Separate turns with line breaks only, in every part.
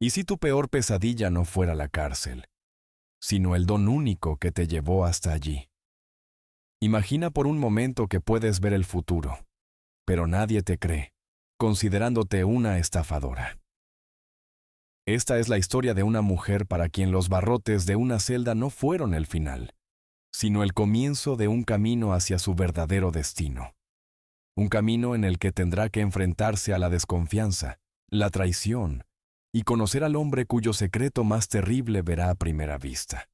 ¿Y si tu peor pesadilla no fuera la cárcel, sino el don único que te llevó hasta allí? Imagina por un momento que puedes ver el futuro, pero nadie te cree, considerándote una estafadora. Esta es la historia de una mujer para quien los barrotes de una celda no fueron el final, sino el comienzo de un camino hacia su verdadero destino. Un camino en el que tendrá que enfrentarse a la desconfianza, la traición, y conocer al hombre cuyo secreto más terrible verá a primera vista.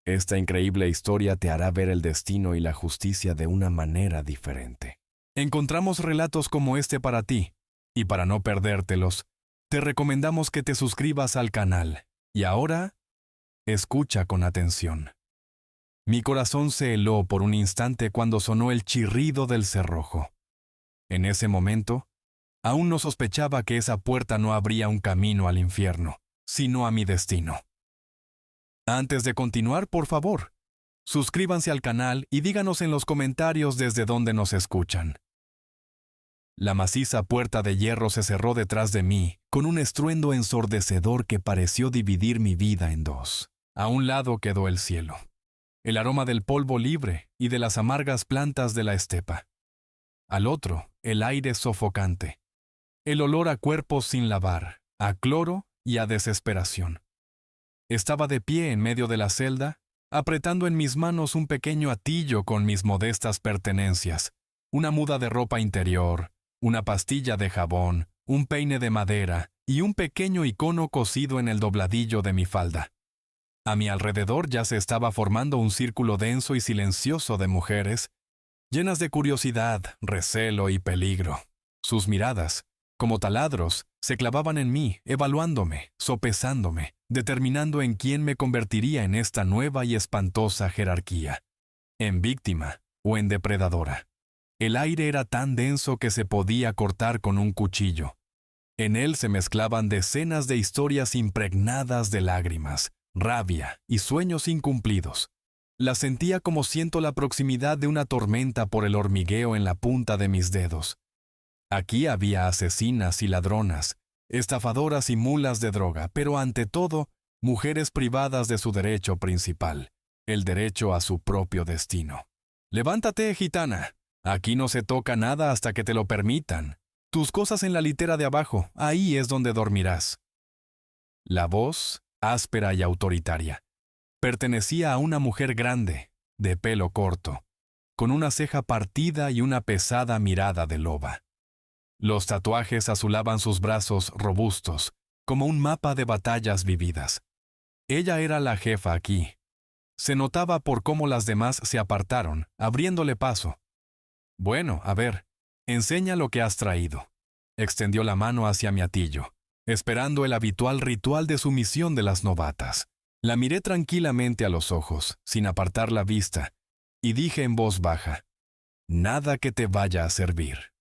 Esta increíble historia te hará ver el destino y la justicia de una manera diferente. Encontramos relatos como este para ti, y para no perdértelos, te recomendamos que te suscribas al canal. Y ahora, escucha con atención. Mi corazón se heló por un instante cuando sonó el chirrido del cerrojo. En ese momento, aún no sospechaba que esa puerta no abría un camino al infierno, sino a mi destino. Antes de continuar, por favor, suscríbanse al canal y díganos en los comentarios desde dónde nos escuchan. La maciza puerta de hierro se cerró detrás de mí, con un estruendo ensordecedor que pareció dividir mi vida en dos. A un lado quedó el cielo, el aroma del polvo libre y de las amargas plantas de la estepa. Al otro, el aire sofocante, el olor a cuerpos sin lavar, a cloro y a desesperación. Estaba de pie en medio de la celda, apretando en mis manos un pequeño atillo con mis modestas pertenencias, una muda de ropa interior, una pastilla de jabón, un peine de madera y un pequeño icono cosido en el dobladillo de mi falda. A mi alrededor ya se estaba formando un círculo denso y silencioso de mujeres, llenas de curiosidad, recelo y peligro. Sus miradas, como taladros, se clavaban en mí, evaluándome, sopesándome, determinando en quién me convertiría en esta nueva y espantosa jerarquía, en víctima o en depredadora. El aire era tan denso que se podía cortar con un cuchillo. En él se mezclaban decenas de historias impregnadas de lágrimas, rabia y sueños incumplidos. La sentía como siento la proximidad de una tormenta por el hormigueo en la punta de mis dedos. Aquí había asesinas y ladronas, estafadoras y mulas de droga, pero ante todo, mujeres privadas de su derecho principal, el derecho a su propio destino. «Levántate, gitana. Aquí no se toca nada hasta que te lo permitan. Tus cosas en la litera de abajo, ahí es donde dormirás». La voz, áspera y autoritaria, pertenecía a una mujer grande, de pelo corto, con una ceja partida y una pesada mirada de loba. Los tatuajes azulaban sus brazos robustos, como un mapa de batallas vividas. Ella era la jefa aquí. Se notaba por cómo las demás se apartaron, abriéndole paso. «Bueno, a ver, enseña lo que has traído». Extendió la mano hacia mi atillo, esperando el habitual ritual de sumisión de las novatas. La miré tranquilamente a los ojos, sin apartar la vista, y dije en voz baja: «Nada que te vaya a servir».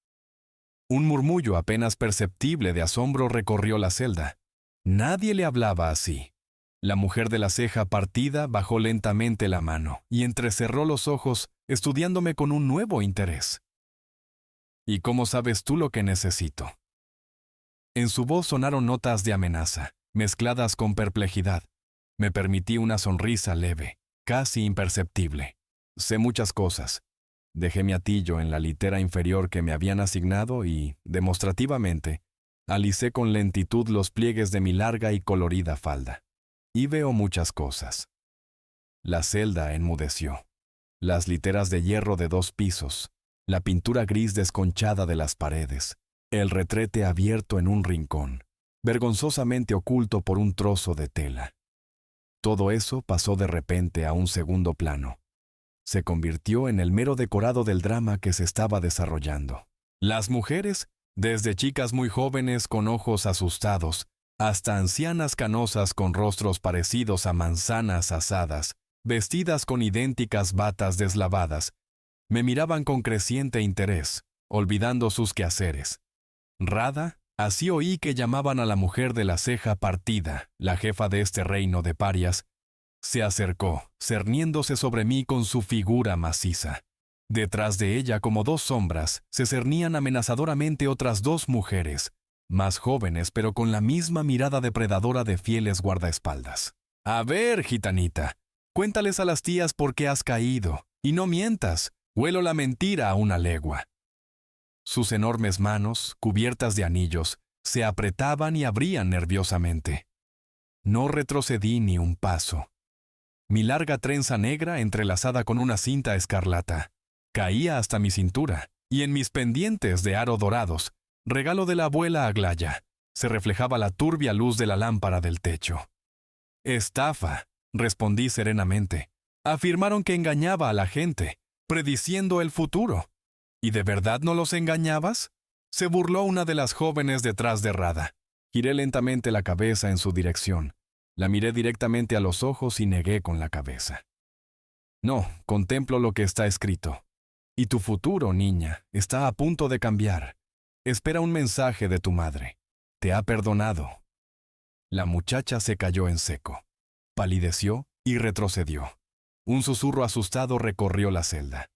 Un murmullo apenas perceptible de asombro recorrió la celda. Nadie le hablaba así. La mujer de la ceja partida bajó lentamente la mano y entrecerró los ojos, estudiándome con un nuevo interés. «¿Y cómo sabes tú lo que necesito?». En su voz sonaron notas de amenaza, mezcladas con perplejidad. Me permití una sonrisa leve, casi imperceptible. «Sé muchas cosas». Dejé mi atillo en la litera inferior que me habían asignado y, demostrativamente, alicé con lentitud los pliegues de mi larga y colorida falda. Y veo muchas cosas. La celda enmudeció. Las literas de hierro de 2 pisos, la pintura gris desconchada de las paredes, el retrete abierto en un rincón, vergonzosamente oculto por un trozo de tela. Todo eso pasó de repente a un segundo plano. Se convirtió en el mero decorado del drama que se estaba desarrollando. Las mujeres, desde chicas muy jóvenes con ojos asustados, hasta ancianas canosas con rostros parecidos a manzanas asadas, vestidas con idénticas batas deslavadas, me miraban con creciente interés, olvidando sus quehaceres. Rada, así oí que llamaban a la mujer de la ceja partida, la jefa de este reino de parias, se acercó, cerniéndose sobre mí con su figura maciza. Detrás de ella, como 2 sombras, se cernían amenazadoramente otras 2 mujeres, más jóvenes pero con la misma mirada depredadora de fieles guardaespaldas. A ver, gitanita, cuéntales a las tías por qué has caído, y no mientas, huelo la mentira a una legua. Sus enormes manos, cubiertas de anillos, se apretaban y abrían nerviosamente. No retrocedí ni un paso. Mi larga trenza negra, entrelazada con una cinta escarlata, caía hasta mi cintura, y en mis pendientes de aro dorados, regalo de la abuela Aglaya, se reflejaba la turbia luz de la lámpara del techo. Estafa, respondí serenamente. Afirmaron que engañaba a la gente, prediciendo el futuro. ¿Y de verdad no los engañabas? Se burló una de las jóvenes detrás de Rada. Giré lentamente la cabeza en su dirección. La miré directamente a los ojos y negué con la cabeza. No, contemplo lo que está escrito. Y tu futuro, niña, está a punto de cambiar. Espera un mensaje de tu madre. Te ha perdonado. La muchacha se cayó en seco. Palideció y retrocedió. Un susurro asustado recorrió la celda.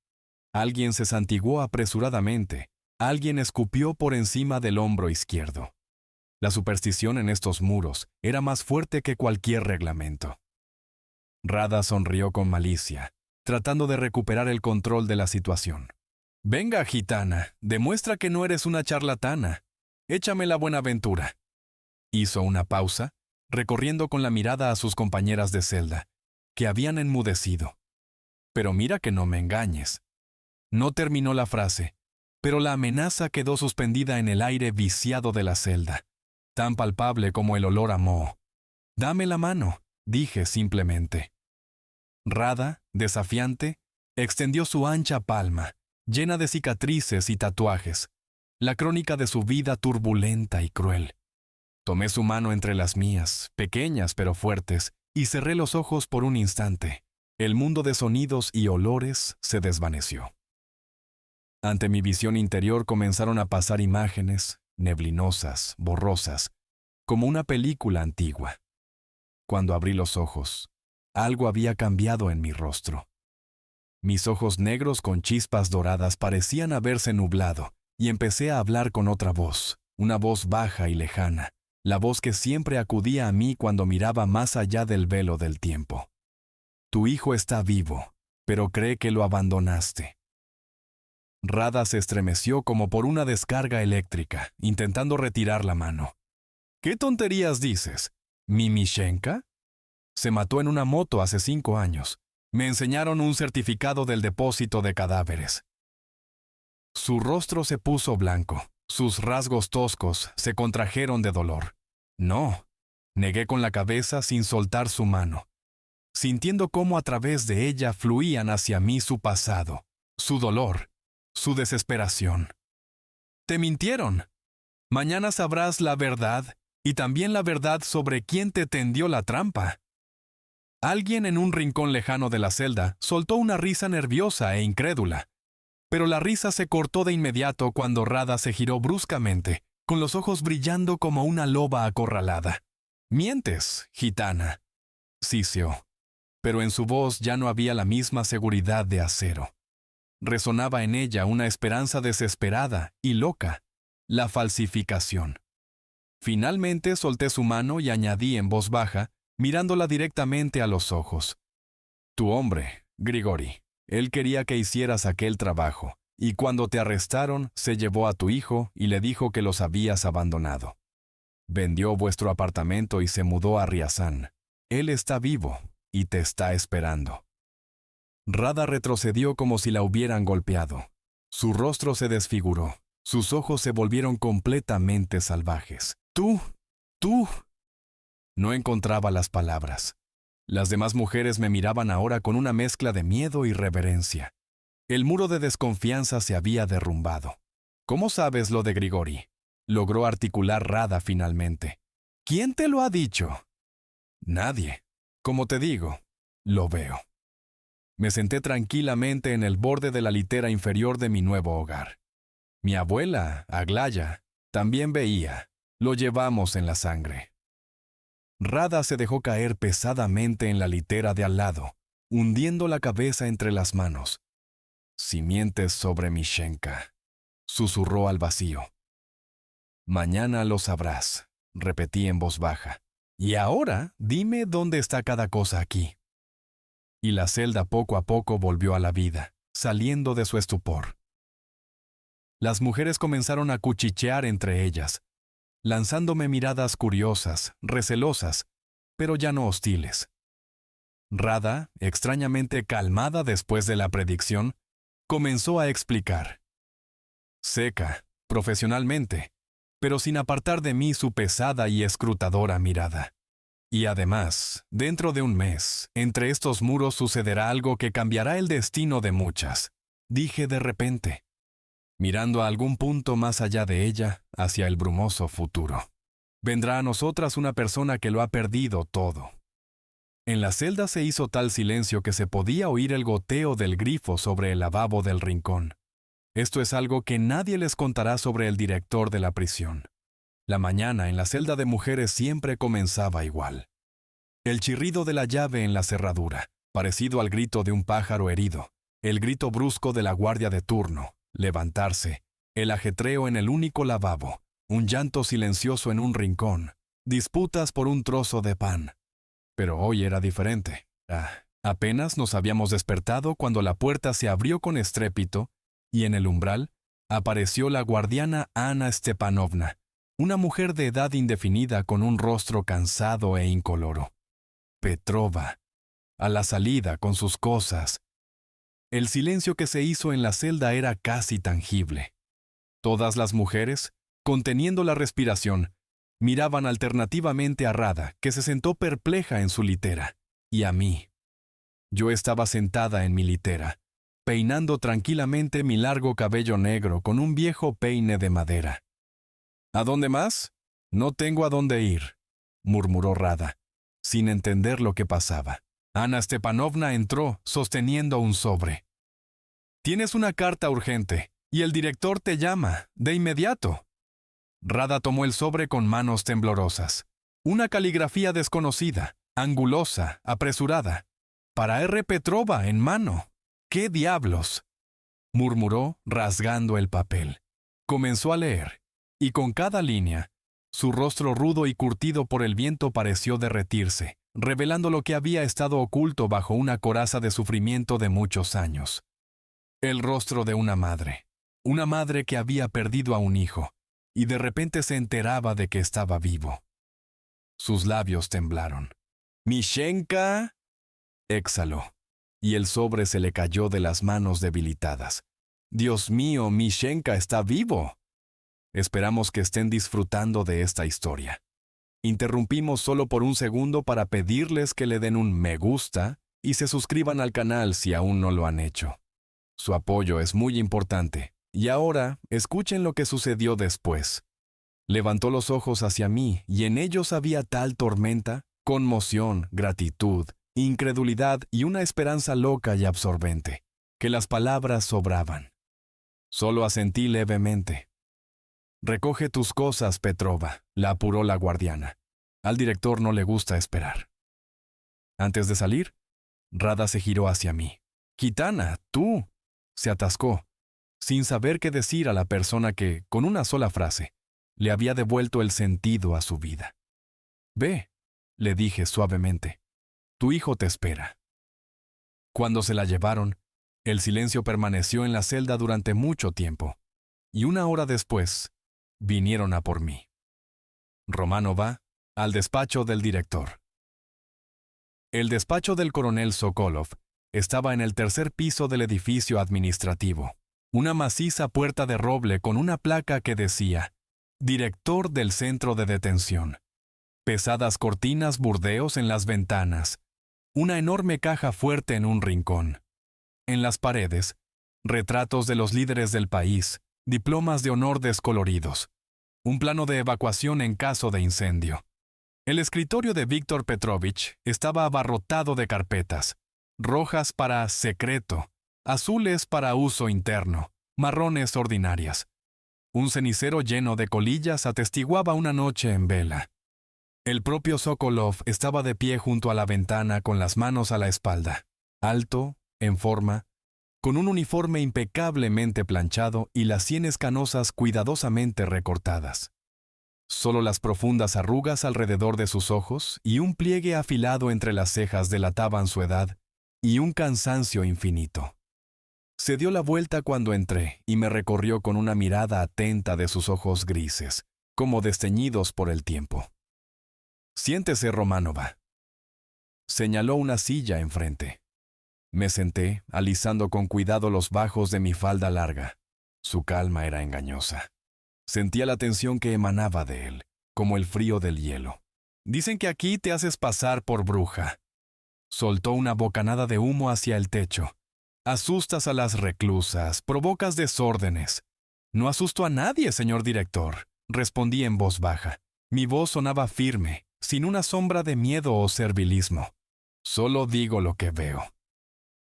Alguien se santiguó apresuradamente. Alguien escupió por encima del hombro izquierdo. La superstición en estos muros era más fuerte que cualquier reglamento. Rada sonrió con malicia, tratando de recuperar el control de la situación. Venga, gitana, demuestra que no eres una charlatana. Échame la buenaventura. Hizo una pausa, recorriendo con la mirada a sus compañeras de celda, que habían enmudecido. Pero mira que no me engañes. No terminó la frase, pero la amenaza quedó suspendida en el aire viciado de la celda, tan palpable como el olor a moho. Dame la mano, dije simplemente. Rada, desafiante, extendió su ancha palma, llena de cicatrices y tatuajes, la crónica de su vida turbulenta y cruel. Tomé su mano entre las mías, pequeñas pero fuertes, y cerré los ojos por un instante. El mundo de sonidos y olores se desvaneció. Ante mi visión interior comenzaron a pasar imágenes, neblinosas, borrosas, como una película antigua. Cuando abrí los ojos, algo había cambiado en mi rostro. Mis ojos negros con chispas doradas parecían haberse nublado, y empecé a hablar con otra voz, una voz baja y lejana, la voz que siempre acudía a mí cuando miraba más allá del velo del tiempo. Tu hijo está vivo, pero cree que lo abandonaste. Rada se estremeció como por una descarga eléctrica, intentando retirar la mano. ¿Qué tonterías dices? ¿Mi Mishenka? Se mató en una moto hace 5 años. Me enseñaron un certificado del depósito de cadáveres. Su rostro se puso blanco. Sus rasgos toscos se contrajeron de dolor. No, negué con la cabeza sin soltar su mano, sintiendo cómo a través de ella fluían hacia mí su pasado, su dolor, su desesperación. Te mintieron. Mañana sabrás la verdad y también la verdad sobre quién te tendió la trampa. Alguien en un rincón lejano de la celda soltó una risa nerviosa e incrédula, pero la risa se cortó de inmediato cuando Rada se giró bruscamente, con los ojos brillando como una loba acorralada. «Mientes, gitana», siseó, pero en su voz ya no había la misma seguridad de acero. Resonaba en ella una esperanza desesperada y loca, la falsificación. Finalmente solté su mano y añadí en voz baja, mirándola directamente a los ojos. Tu hombre, Grigori, él quería que hicieras aquel trabajo, y cuando te arrestaron se llevó a tu hijo y le dijo que los habías abandonado. Vendió vuestro apartamento y se mudó a Riazán. Él está vivo y te está esperando. Rada retrocedió como si la hubieran golpeado. Su rostro se desfiguró. Sus ojos se volvieron completamente salvajes. ¡Tú! No encontraba las palabras. Las demás mujeres me miraban ahora con una mezcla de miedo y reverencia. El muro de desconfianza se había derrumbado. ¿Cómo sabes lo de Grigori?, logró articular Rada finalmente. ¿Quién te lo ha dicho? Nadie. Como te digo, lo veo. Me senté tranquilamente en el borde de la litera inferior de mi nuevo hogar. Mi abuela, Aglaya, también veía. Lo llevamos en la sangre. Rada se dejó caer pesadamente en la litera de al lado, hundiendo la cabeza entre las manos. «Si mientes sobre Mishenka», susurró al vacío. Mañana lo sabrás, repetí en voz baja. Y ahora, dime dónde está cada cosa aquí. Y la celda poco a poco volvió a la vida, saliendo de su estupor. Las mujeres comenzaron a cuchichear entre ellas, lanzándome miradas curiosas, recelosas, pero ya no hostiles. Radha, extrañamente calmada después de la predicción, comenzó a explicar. Seca, profesionalmente, pero sin apartar de mí su pesada y escrutadora mirada. Y además, dentro de un mes, entre estos muros sucederá algo que cambiará el destino de muchas, dije de repente, mirando a algún punto más allá de ella, hacia el brumoso futuro. Vendrá a nosotras una persona que lo ha perdido todo. En la celda se hizo tal silencio que se podía oír el goteo del grifo sobre el lavabo del rincón. Esto es algo que nadie les contará sobre el director de la prisión. La mañana en la celda de mujeres siempre comenzaba igual. El chirrido de la llave en la cerradura, parecido al grito de un pájaro herido, el grito brusco de la guardia de turno, levantarse, el ajetreo en el único lavabo, un llanto silencioso en un rincón, disputas por un trozo de pan. Pero hoy era diferente. Apenas nos habíamos despertado cuando la puerta se abrió con estrépito y en el umbral apareció la guardiana Ana Stepanovna, una mujer de edad indefinida con un rostro cansado e incoloro. Petrova, a la salida con sus cosas. El silencio que se hizo en la celda era casi tangible. Todas las mujeres, conteniendo la respiración, miraban alternativamente a Radha, que se sentó perpleja en su litera, y a mí. Yo estaba sentada en mi litera, peinando tranquilamente mi largo cabello negro con un viejo peine de madera. ¿A dónde más? No tengo a dónde ir, murmuró Radha, sin entender lo que pasaba. Ana Stepanovna entró, sosteniendo un sobre. Tienes una carta urgente, y el director te llama, de inmediato. Radha tomó el sobre con manos temblorosas. Una caligrafía desconocida, angulosa, apresurada. Para R. Petrova en mano. ¡Qué diablos!, murmuró, rasgando el papel. Comenzó a leer, y con cada línea, su rostro rudo y curtido por el viento pareció derretirse, revelando lo que había estado oculto bajo una coraza de sufrimiento de muchos años. El rostro de una madre que había perdido a un hijo, y de repente se enteraba de que estaba vivo. Sus labios temblaron. «Mishenka», exhaló, y el sobre se le cayó de las manos debilitadas. «Dios mío, Mishenka está vivo». Esperamos que estén disfrutando de esta historia. Interrumpimos solo por un segundo para pedirles que le den un me gusta y se suscriban al canal si aún no lo han hecho. Su apoyo es muy importante. Y ahora, escuchen lo que sucedió después. Levantó los ojos hacia mí y en ellos había tal tormenta, conmoción, gratitud, incredulidad y una esperanza loca y absorbente, que las palabras sobraban. Solo asentí levemente. «Recoge tus cosas, Petrova», la apuró la guardiana. Al director no le gusta esperar. Antes de salir, Radha se giró hacia mí. «Gitana, tú», se atascó, sin saber qué decir a la persona que, con una sola frase, le había devuelto el sentido a su vida. «Ve», le dije suavemente, «tu hijo te espera». Cuando se la llevaron, el silencio permaneció en la celda durante mucho tiempo, y una hora después, vinieron a por mí. Romanova, al despacho del director. El despacho del coronel Sokolov estaba en el tercer piso del edificio administrativo. Una maciza puerta de roble con una placa que decía «Director del centro de detención». Pesadas cortinas burdeos en las ventanas. Una enorme caja fuerte en un rincón. En las paredes, retratos de los líderes del país, diplomas de honor descoloridos. Un plano de evacuación en caso de incendio. El escritorio de Víctor Petrovich estaba abarrotado de carpetas. Rojas para secreto. Azules para uso interno, marrones ordinarias. Un cenicero lleno de colillas atestiguaba una noche en vela. El propio Sokolov estaba de pie junto a la ventana con las manos a la espalda, alto, en forma, con un uniforme impecablemente planchado y las sienes canosas cuidadosamente recortadas. Solo las profundas arrugas alrededor de sus ojos y un pliegue afilado entre las cejas delataban su edad y un cansancio infinito. Se dio la vuelta cuando entré y me recorrió con una mirada atenta de sus ojos grises, como desteñidos por el tiempo. «Siéntese, Románova». Señaló una silla enfrente. Me senté, alisando con cuidado los bajos de mi falda larga. Su calma era engañosa. Sentía la tensión que emanaba de él, como el frío del hielo. «Dicen que aquí te haces pasar por bruja». Soltó una bocanada de humo hacia el techo. «Asustas a las reclusas, provocas desórdenes». «No asusto a nadie, señor director», respondí en voz baja. Mi voz sonaba firme, sin una sombra de miedo o servilismo. «Solo digo lo que veo».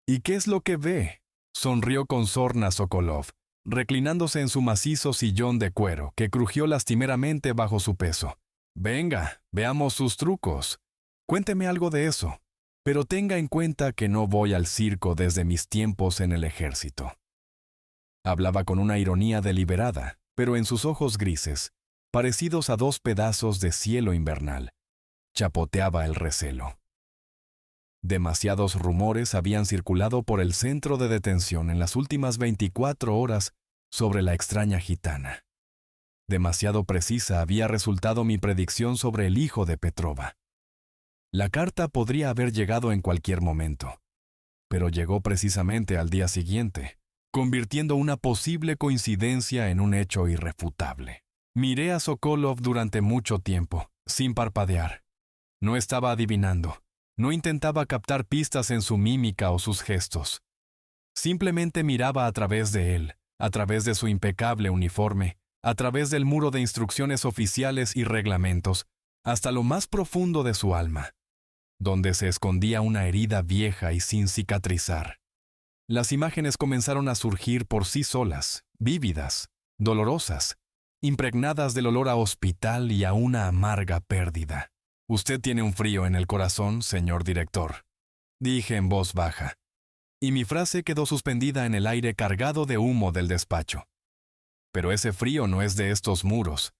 «¿Y qué es lo que ve?», sonrió con sorna Sokolov, reclinándose en su macizo sillón de cuero, que crujió lastimeramente bajo su peso. «Venga, veamos sus trucos. Cuénteme algo de eso. Pero tenga en cuenta que no voy al circo desde mis tiempos en el ejército». Hablaba con una ironía deliberada, pero en sus ojos grises, parecidos a dos pedazos de cielo invernal, chapoteaba el recelo. Demasiados rumores habían circulado por el centro de detención en las últimas 24 horas sobre la extraña gitana. Demasiado precisa había resultado mi predicción sobre el hijo de Petrova. La carta podría haber llegado en cualquier momento, pero llegó precisamente al día siguiente, convirtiendo una posible coincidencia en un hecho irrefutable. Miré a Sokolov durante mucho tiempo, sin parpadear. No estaba adivinando. No intentaba captar pistas en su mímica o sus gestos. Simplemente miraba a través de él, a través de su impecable uniforme, a través del muro de instrucciones oficiales y reglamentos, hasta lo más profundo de su alma, donde se escondía una herida vieja y sin cicatrizar. Las imágenes comenzaron a surgir por sí solas, vívidas, dolorosas, impregnadas del olor a hospital y a una amarga pérdida. «Usted tiene un frío en el corazón, señor director», dije en voz baja, y mi frase quedó suspendida en el aire cargado de humo del despacho. «Pero ese frío no es de estos muros.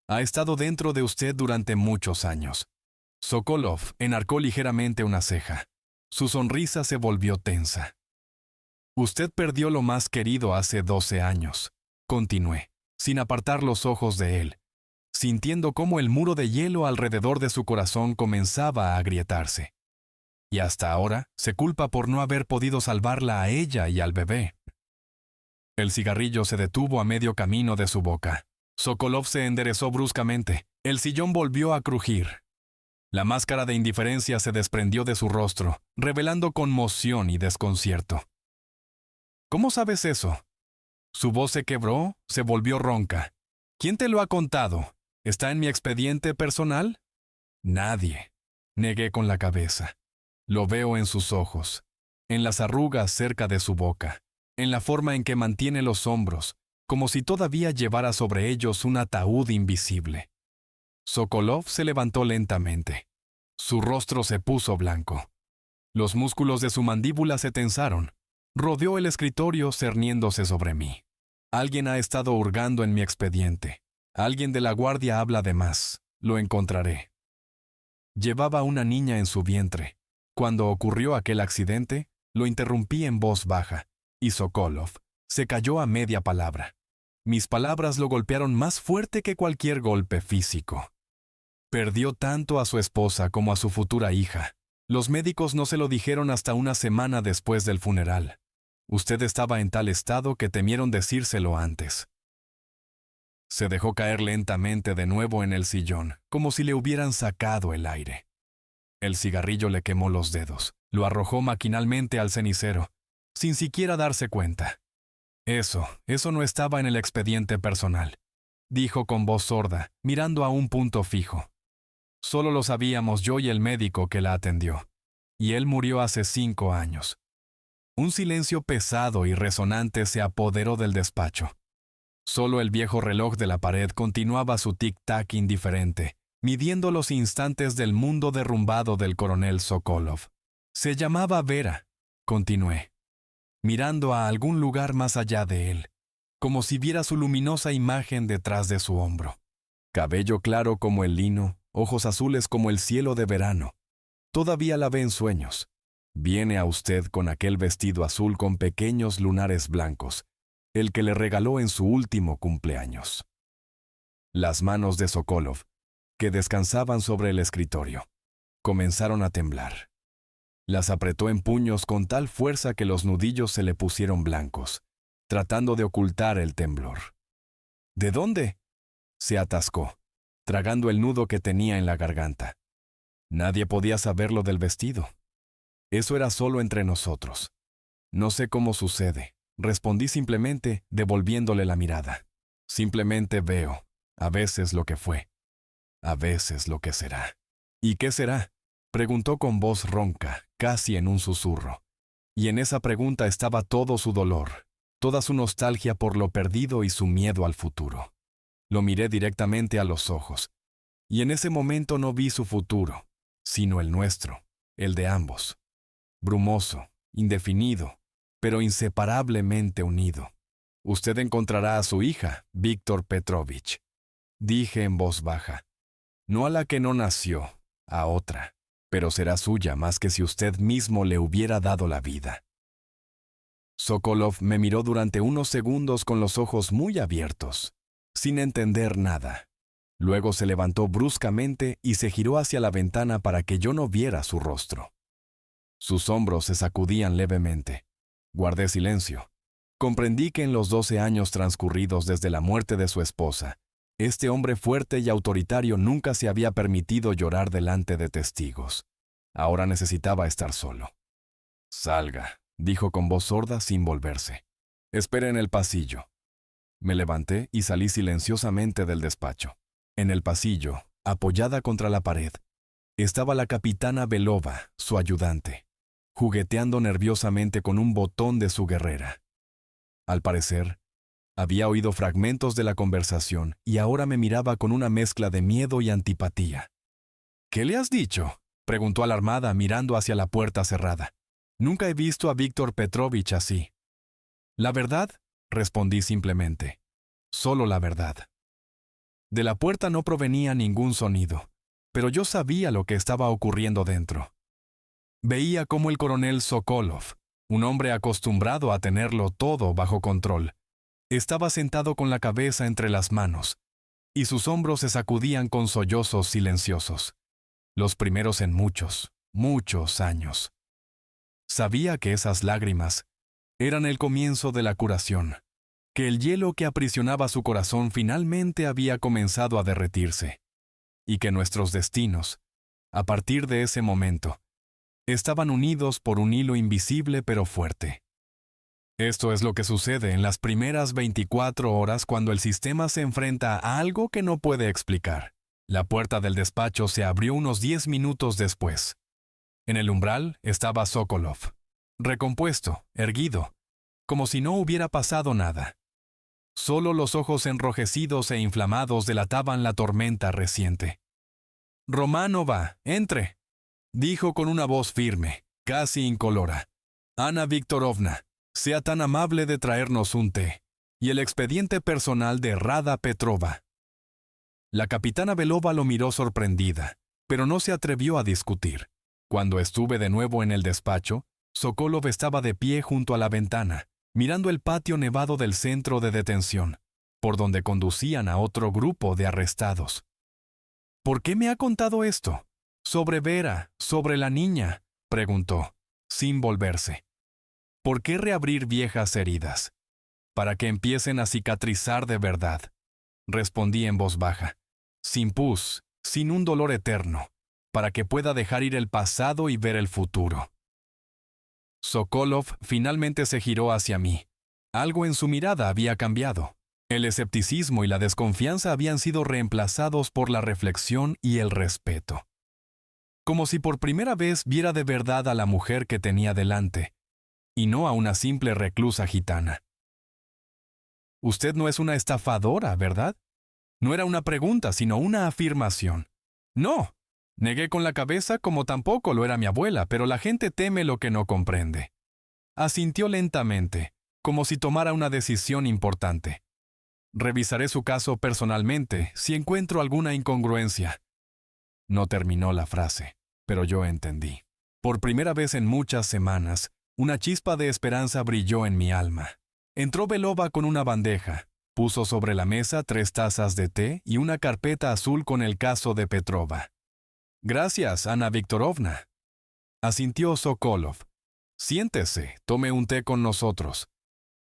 Ha estado dentro de usted durante muchos años». Sokolov enarcó ligeramente una ceja. Su sonrisa se volvió tensa. «Usted perdió lo más querido hace 12 años», continué, sin apartar los ojos de él, sintiendo cómo el muro de hielo alrededor de su corazón comenzaba a agrietarse. Y hasta ahora se culpa por no haber podido salvarla a ella y al bebé. El cigarrillo se detuvo a medio camino de su boca. Sokolov se enderezó bruscamente. El sillón volvió a crujir. La máscara de indiferencia se desprendió de su rostro, revelando conmoción y desconcierto. «¿Cómo sabes eso?» Su voz se quebró, se volvió ronca. «¿Quién te lo ha contado? ¿Está en mi expediente personal?» «Nadie», negué con la cabeza. «Lo veo en sus ojos, en las arrugas cerca de su boca, en la forma en que mantiene los hombros, como si todavía llevara sobre ellos un ataúd invisible». Sokolov se levantó lentamente. Su rostro se puso blanco. Los músculos de su mandíbula se tensaron. Rodeó el escritorio cerniéndose sobre mí. «Alguien ha estado hurgando en mi expediente. Alguien de la guardia habla de más. Lo encontraré». Llevaba una niña en su vientre. Cuando ocurrió aquel accidente, lo interrumpí en voz baja, y Sokolov se calló a media palabra. Mis palabras lo golpearon más fuerte que cualquier golpe físico. Perdió tanto a su esposa como a su futura hija. Los médicos no se lo dijeron hasta una semana después del funeral. Usted estaba en tal estado que temieron decírselo antes. Se dejó caer lentamente de nuevo en el sillón, como si le hubieran sacado el aire. El cigarrillo le quemó los dedos. Lo arrojó maquinalmente al cenicero, sin siquiera darse cuenta. Eso no estaba en el expediente personal», dijo con voz sorda, mirando a un punto fijo. «Solo lo sabíamos yo y el médico que la atendió. Y él murió hace 5 años». Un silencio pesado y resonante se apoderó del despacho. Solo el viejo reloj de la pared continuaba su tic-tac indiferente, midiendo los instantes del mundo derrumbado del coronel Sokolov. «Se llamaba Vera», continué, mirando a algún lugar más allá de él, como si viera su luminosa imagen detrás de su hombro. Cabello claro como el lino, ojos azules como el cielo de verano. Todavía la ve en sueños. Viene a usted con aquel vestido azul con pequeños lunares blancos, el que le regaló en su último cumpleaños. Las manos de Sokolov, que descansaban sobre el escritorio, comenzaron a temblar. Las apretó en puños con tal fuerza que los nudillos se le pusieron blancos, tratando de ocultar el temblor. ¿De dónde? Se atascó, tragando el nudo que tenía en la garganta. Nadie podía saberlo del vestido. Eso era solo entre nosotros. No sé cómo sucede, respondí simplemente, devolviéndole la mirada. Simplemente veo, a veces lo que fue, a veces lo que será. ¿Y qué será? Preguntó con voz ronca, casi en un susurro. Y en esa pregunta estaba todo su dolor, toda su nostalgia por lo perdido y su miedo al futuro. Lo miré directamente a los ojos, y en ese momento no vi su futuro, sino el nuestro, el de ambos. Brumoso, indefinido, pero inseparablemente unido. Usted encontrará a su hija, Víctor Petrovich, dije en voz baja. No a la que no nació, a otra, pero será suya más que si usted mismo le hubiera dado la vida. Sokolov me miró durante unos segundos con los ojos muy abiertos, sin entender nada. Luego se levantó bruscamente y se giró hacia la ventana para que yo no viera su rostro. Sus hombros se sacudían levemente. Guardé silencio. Comprendí que en los 12 años transcurridos desde la muerte de su esposa, este hombre fuerte y autoritario nunca se había permitido llorar delante de testigos. Ahora necesitaba estar solo. «Salga», dijo con voz sorda sin volverse. «Espere en el pasillo». Me levanté y salí silenciosamente del despacho. En el pasillo, apoyada contra la pared, estaba la capitana Belova, su ayudante, jugueteando nerviosamente con un botón de su guerrera. Al parecer, había oído fragmentos de la conversación y ahora me miraba con una mezcla de miedo y antipatía. «¿Qué le has dicho?», preguntó alarmada mirando hacia la puerta cerrada. «Nunca he visto a Víctor Petrovich así». «La verdad», respondí simplemente. «Solo la verdad». De la puerta no provenía ningún sonido, pero yo sabía lo que estaba ocurriendo dentro. Veía cómo el coronel Sokolov, un hombre acostumbrado a tenerlo todo bajo control, estaba sentado con la cabeza entre las manos, y sus hombros se sacudían con sollozos silenciosos, los primeros en muchos, muchos años. Sabía que esas lágrimas eran el comienzo de la curación, que el hielo que aprisionaba su corazón finalmente había comenzado a derretirse, y que nuestros destinos, a partir de ese momento, estaban unidos por un hilo invisible pero fuerte. Esto es lo que sucede en las primeras 24 horas cuando el sistema se enfrenta a algo que no puede explicar. La puerta del despacho se abrió unos 10 minutos después. En el umbral estaba Sokolov, recompuesto, erguido, como si no hubiera pasado nada. Solo los ojos enrojecidos e inflamados delataban la tormenta reciente. «Romanova, entre», dijo con una voz firme, casi incolora. «Ana Viktorovna, sea tan amable de traernos un té y el expediente personal de Rada Petrova». La capitana Belova lo miró sorprendida, pero no se atrevió a discutir. Cuando estuve de nuevo en el despacho, Sokolov estaba de pie junto a la ventana, mirando el patio nevado del centro de detención, por donde conducían a otro grupo de arrestados. «¿Por qué me ha contado esto? Sobre Vera, sobre la niña», preguntó, sin volverse. «¿Por qué reabrir viejas heridas? Para que empiecen a cicatrizar de verdad», respondí en voz baja, sin pus, sin un dolor eterno, para que pueda dejar ir el pasado y ver el futuro. Sokolov finalmente se giró hacia mí. Algo en su mirada había cambiado. El escepticismo y la desconfianza habían sido reemplazados por la reflexión y el respeto. Como si por primera vez viera de verdad a la mujer que tenía delante, y no a una simple reclusa gitana. «Usted no es una estafadora, ¿verdad?». No era una pregunta, sino una afirmación. «No», negué con la cabeza, como tampoco lo era mi abuela, pero la gente teme lo que no comprende. Asintió lentamente, como si tomara una decisión importante. Revisaré su caso personalmente si encuentro alguna incongruencia. No terminó la frase, pero yo entendí. Por primera vez en muchas semanas, una chispa de esperanza brilló en mi alma. Entró Belova con una bandeja. Puso sobre la mesa 3 tazas de té y una carpeta azul con el caso de Petrova. «Gracias, Ana Viktorovna», asintió Sokolov. «Siéntese, tome un té con nosotros.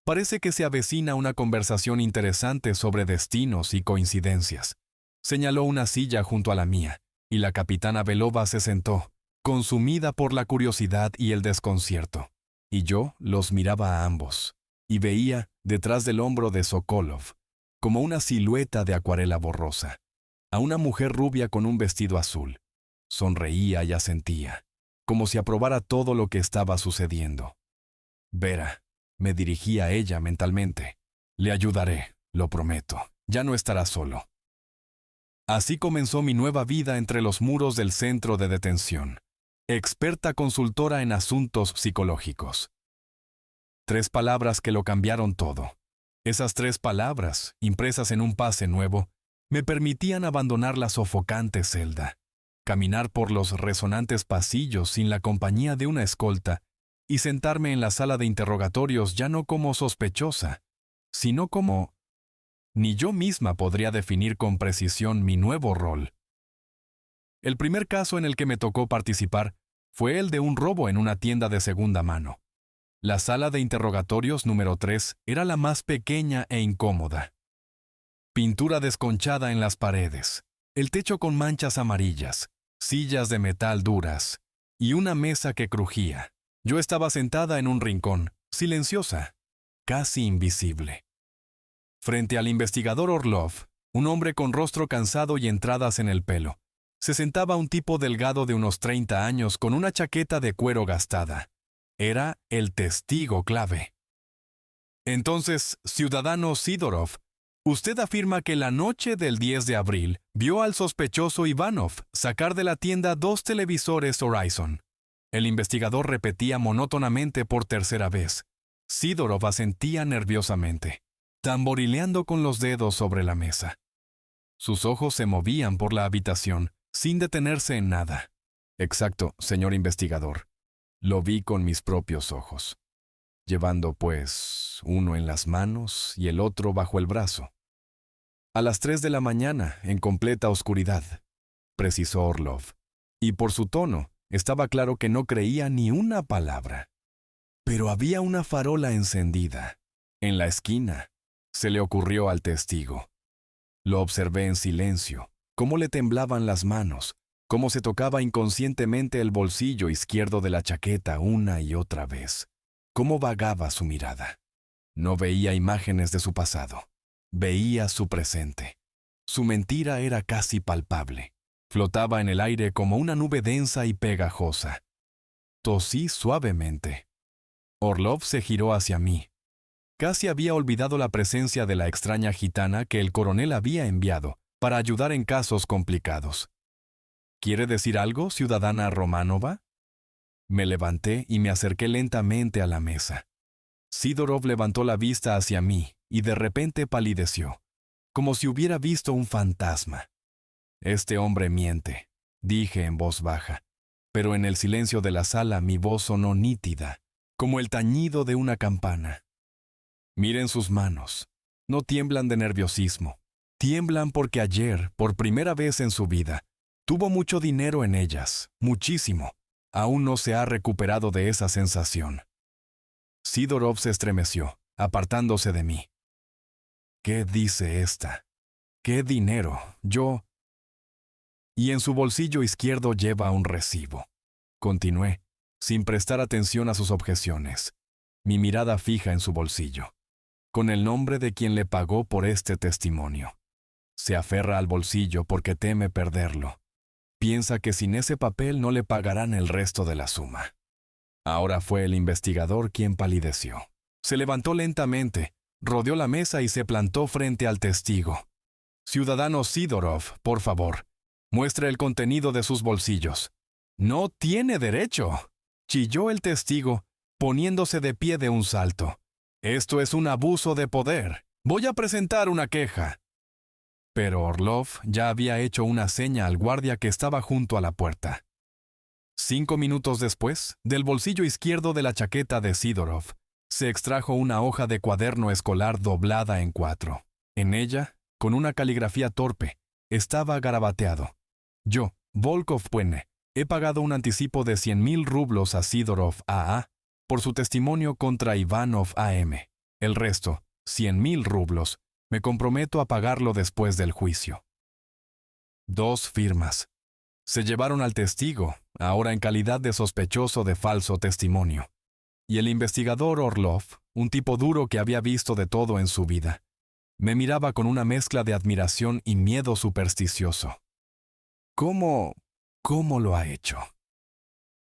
Parece que se avecina una conversación interesante sobre destinos y coincidencias». Señaló una silla junto a la mía, y la capitana Belova se sentó, consumida por la curiosidad y el desconcierto. Y yo los miraba a ambos, y veía, detrás del hombro de Sokolov, como una silueta de acuarela borrosa, a una mujer rubia con un vestido azul. Sonreía y asentía, como si aprobara todo lo que estaba sucediendo. «Vera», me dirigí a ella mentalmente. «Le ayudaré, lo prometo. Ya no estará solo». Así comenzó mi nueva vida entre los muros del centro de detención. Experta consultora en asuntos psicológicos. 3 palabras que lo cambiaron todo. Esas 3 palabras, impresas en un pase nuevo, me permitían abandonar la sofocante celda, caminar por los resonantes pasillos sin la compañía de una escolta y sentarme en la sala de interrogatorios ya no como sospechosa, sino como... Ni yo misma podría definir con precisión mi nuevo rol. El primer caso en el que me tocó participar fue el de un robo en una tienda de segunda mano. La sala de interrogatorios número 3 era la más pequeña e incómoda. Pintura desconchada en las paredes, el techo con manchas amarillas, sillas de metal duras y una mesa que crujía. Yo estaba sentada en un rincón, silenciosa, casi invisible. Frente al investigador Orlov, un hombre con rostro cansado y entradas en el pelo, se sentaba un tipo delgado de unos 30 años con una chaqueta de cuero gastada. Era el testigo clave. «Entonces, ciudadano Sidorov, usted afirma que la noche del 10 de abril vio al sospechoso Ivanov sacar de la tienda 2 televisores Horizon». El investigador repetía monótonamente por tercera vez. Sidorov asentía nerviosamente, tamborileando con los dedos sobre la mesa. Sus ojos se movían por la habitación, sin detenerse en nada. «Exacto, señor investigador. Lo vi con mis propios ojos. Llevando, pues, uno en las manos y el otro bajo el brazo. A las 3 de la mañana, en completa oscuridad», precisó Orlov. Y por su tono, estaba claro que no creía ni una palabra. Pero había una farola encendida, en la esquina. Se le ocurrió al testigo. Lo observé en silencio, cómo le temblaban las manos, cómo se tocaba inconscientemente el bolsillo izquierdo de la chaqueta una y otra vez, cómo vagaba su mirada. No veía imágenes de su pasado, veía su presente. Su mentira era casi palpable, flotaba en el aire como una nube densa y pegajosa. Tosí suavemente. Orlov se giró hacia mí. Casi había olvidado la presencia de la extraña gitana que el coronel había enviado para ayudar en casos complicados. «¿Quiere decir algo, ciudadana Romanova?» Me levanté y me acerqué lentamente a la mesa. Sidorov levantó la vista hacia mí y de repente palideció, como si hubiera visto un fantasma. «Este hombre miente», dije en voz baja, pero en el silencio de la sala mi voz sonó nítida, como el tañido de una campana. «Miren sus manos. No tiemblan de nerviosismo. Tiemblan porque ayer, por primera vez en su vida, tuvo mucho dinero en ellas, muchísimo. Aún no se ha recuperado de esa sensación». Sidorov se estremeció, apartándose de mí. «¿Qué dice esta? ¿Qué dinero? Yo...» «Y en su bolsillo izquierdo lleva un recibo», continué, sin prestar atención a sus objeciones, mi mirada fija en su bolsillo, «con el nombre de quien le pagó por este testimonio. Se aferra al bolsillo porque teme perderlo. Piensa que sin ese papel no le pagarán el resto de la suma». Ahora fue el investigador quien palideció. Se levantó lentamente, rodeó la mesa y se plantó frente al testigo. «Ciudadano Sidorov, por favor, muestre el contenido de sus bolsillos». «No tiene derecho», chilló el testigo, poniéndose de pie de un salto. «Esto es un abuso de poder. Voy a presentar una queja. Pero Orlov ya había hecho una seña al guardia que estaba junto a la puerta. 5 minutos después, del bolsillo izquierdo de la chaqueta de Sidorov, se extrajo una hoja de cuaderno escolar doblada en 4. En ella, con una caligrafía torpe, estaba garabateado: Yo, Volkov Puene, he pagado un anticipo de 100,000 rublos a Sidorov A.A. por su testimonio contra Ivanov A.M. El resto, 100,000 rublos, me comprometo a pagarlo después del juicio. 2 firmas. Se llevaron al testigo, ahora en calidad de sospechoso de falso testimonio. Y el investigador Orlov, un tipo duro que había visto de todo en su vida, me miraba con una mezcla de admiración y miedo supersticioso. ¿Cómo lo ha hecho?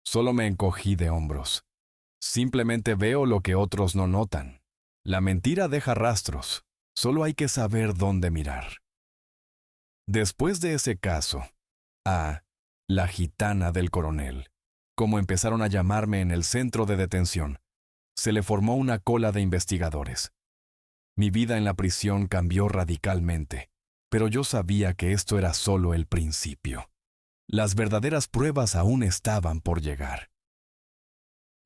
Solo me encogí de hombros. Simplemente veo lo que otros no notan. La mentira deja rastros. Solo hay que saber dónde mirar. Después de ese caso, la gitana del coronel, como empezaron a llamarme en el centro de detención, se le formó una cola de investigadores. Mi vida en la prisión cambió radicalmente, pero yo sabía que esto era solo el principio. Las verdaderas pruebas aún estaban por llegar.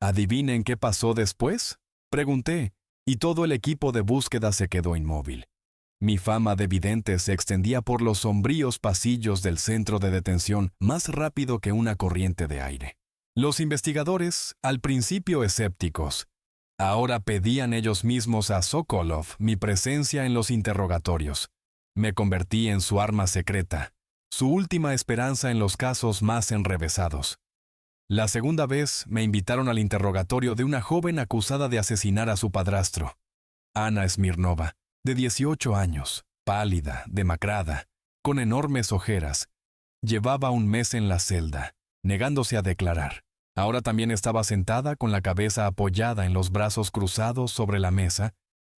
¿Adivinen qué pasó después?, pregunté, y todo el equipo de búsqueda se quedó inmóvil. Mi fama de vidente se extendía por los sombríos pasillos del centro de detención más rápido que una corriente de aire. Los investigadores, al principio escépticos, ahora pedían ellos mismos a Sokolov mi presencia en los interrogatorios. Me convertí en su arma secreta, su última esperanza en los casos más enrevesados. La segunda vez me invitaron al interrogatorio de una joven acusada de asesinar a su padrastro, Ana Smirnova, de 18 años, pálida, demacrada, con enormes ojeras. Llevaba un mes en la celda, negándose a declarar. Ahora también estaba sentada con la cabeza apoyada en los brazos cruzados sobre la mesa,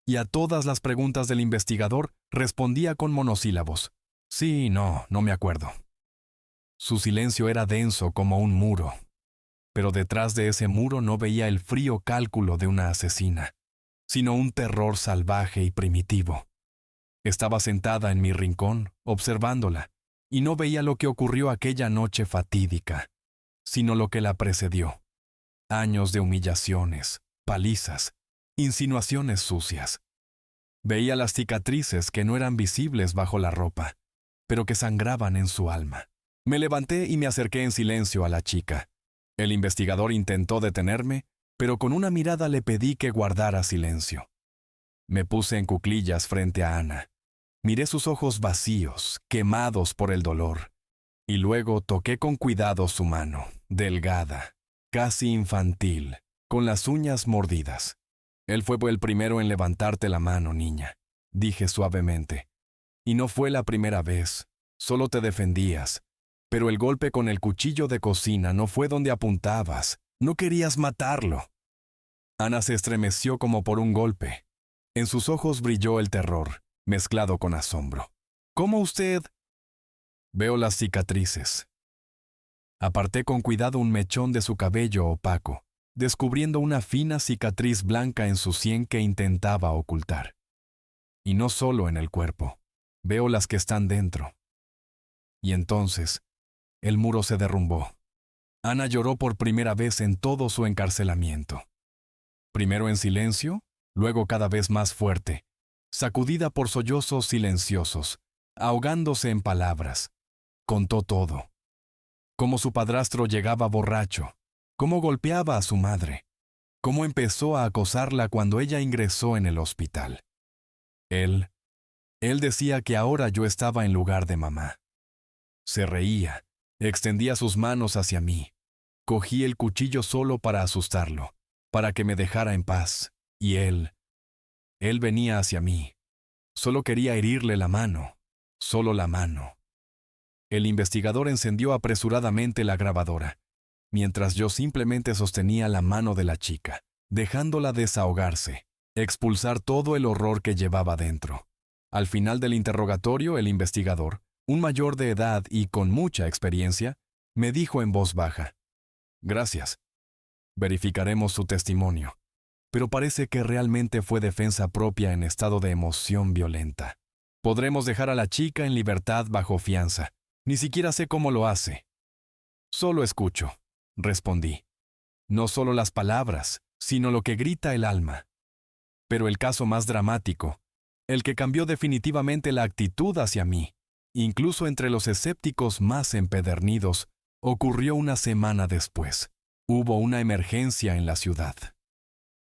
y a todas las preguntas del investigador respondía con monosílabos. Sí, no me acuerdo. Su silencio era denso como un muro, pero detrás de ese muro no veía el frío cálculo de una asesina, sino un terror salvaje y primitivo. Estaba sentada en mi rincón, observándola, y no veía lo que ocurrió aquella noche fatídica, sino lo que la precedió. Años de humillaciones, palizas, insinuaciones sucias. Veía las cicatrices que no eran visibles bajo la ropa, pero que sangraban en su alma. Me levanté y me acerqué en silencio a la chica. El investigador intentó detenerme, pero con una mirada le pedí que guardara silencio. Me puse en cuclillas frente a Ana. Miré sus ojos vacíos, quemados por el dolor, y luego toqué con cuidado su mano, delgada, casi infantil, con las uñas mordidas. Él fue el primero en levantarte la mano, niña, dije suavemente. Y no fue la primera vez, solo te defendías. Pero el golpe con el cuchillo de cocina no fue donde apuntabas, no querías matarlo. Ana se estremeció como por un golpe. En sus ojos brilló el terror, mezclado con asombro. ¿Cómo usted? Veo las cicatrices. Aparté con cuidado un mechón de su cabello opaco, descubriendo una fina cicatriz blanca en su sien que intentaba ocultar. Y no solo en el cuerpo, veo las que están dentro. Y entonces, el muro se derrumbó. Ana lloró por primera vez en todo su encarcelamiento. Primero en silencio, luego cada vez más fuerte, sacudida por sollozos silenciosos, ahogándose en palabras. Contó todo. Cómo su padrastro llegaba borracho, cómo golpeaba a su madre, cómo empezó a acosarla cuando ella ingresó en el hospital. Él decía que ahora yo estaba en lugar de mamá. Se reía, extendía sus manos hacia mí. Cogí el cuchillo solo para asustarlo, para que me dejara en paz, y él venía hacia mí. Solo quería herirle la mano, solo la mano. El investigador encendió apresuradamente la grabadora, mientras yo simplemente sostenía la mano de la chica, dejándola desahogarse, expulsar todo el horror que llevaba dentro. Al final del interrogatorio, el investigador, un mayor de edad y con mucha experiencia, me dijo en voz baja: «Gracias. Verificaremos su testimonio. pero parece que realmente fue defensa propia en estado de emoción violenta. Podremos dejar a la chica en libertad bajo fianza. Ni siquiera sé cómo lo hace. Solo escucho, respondí. No solo las palabras, sino lo que grita el alma. Pero el caso más dramático, el que cambió definitivamente la actitud hacia mí, incluso entre los escépticos más empedernidos, ocurrió una semana después. Hubo una emergencia en la ciudad.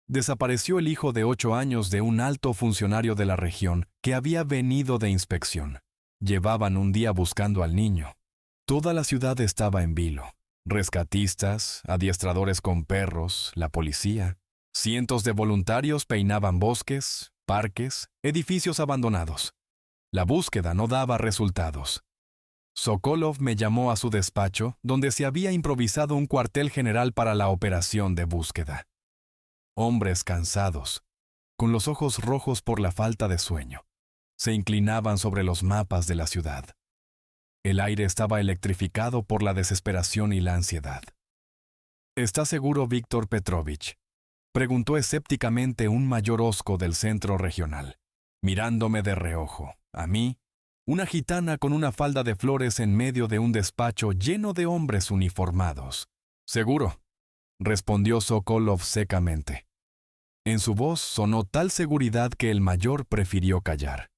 Desapareció el hijo de 8 años de un alto funcionario de la región que había venido de inspección. Llevaban un día buscando al niño. Toda la ciudad estaba en vilo. Rescatistas, adiestradores con perros, la policía. Cientos de voluntarios peinaban bosques, parques, edificios abandonados. La búsqueda no daba resultados. Sokolov me llamó a su despacho, donde se había improvisado un cuartel general para la operación de búsqueda. Hombres cansados, con los ojos rojos por la falta de sueño, se inclinaban sobre los mapas de la ciudad. El aire estaba electrificado por la desesperación y la ansiedad. ¿Está seguro Víctor Petrovich?, preguntó escépticamente un mayorosco del centro regional, mirándome de reojo. A mí, una gitana con una falda de flores en medio de un despacho lleno de hombres uniformados. «Seguro», respondió Sokolov secamente. En su voz sonó tal seguridad que el mayor prefirió callar.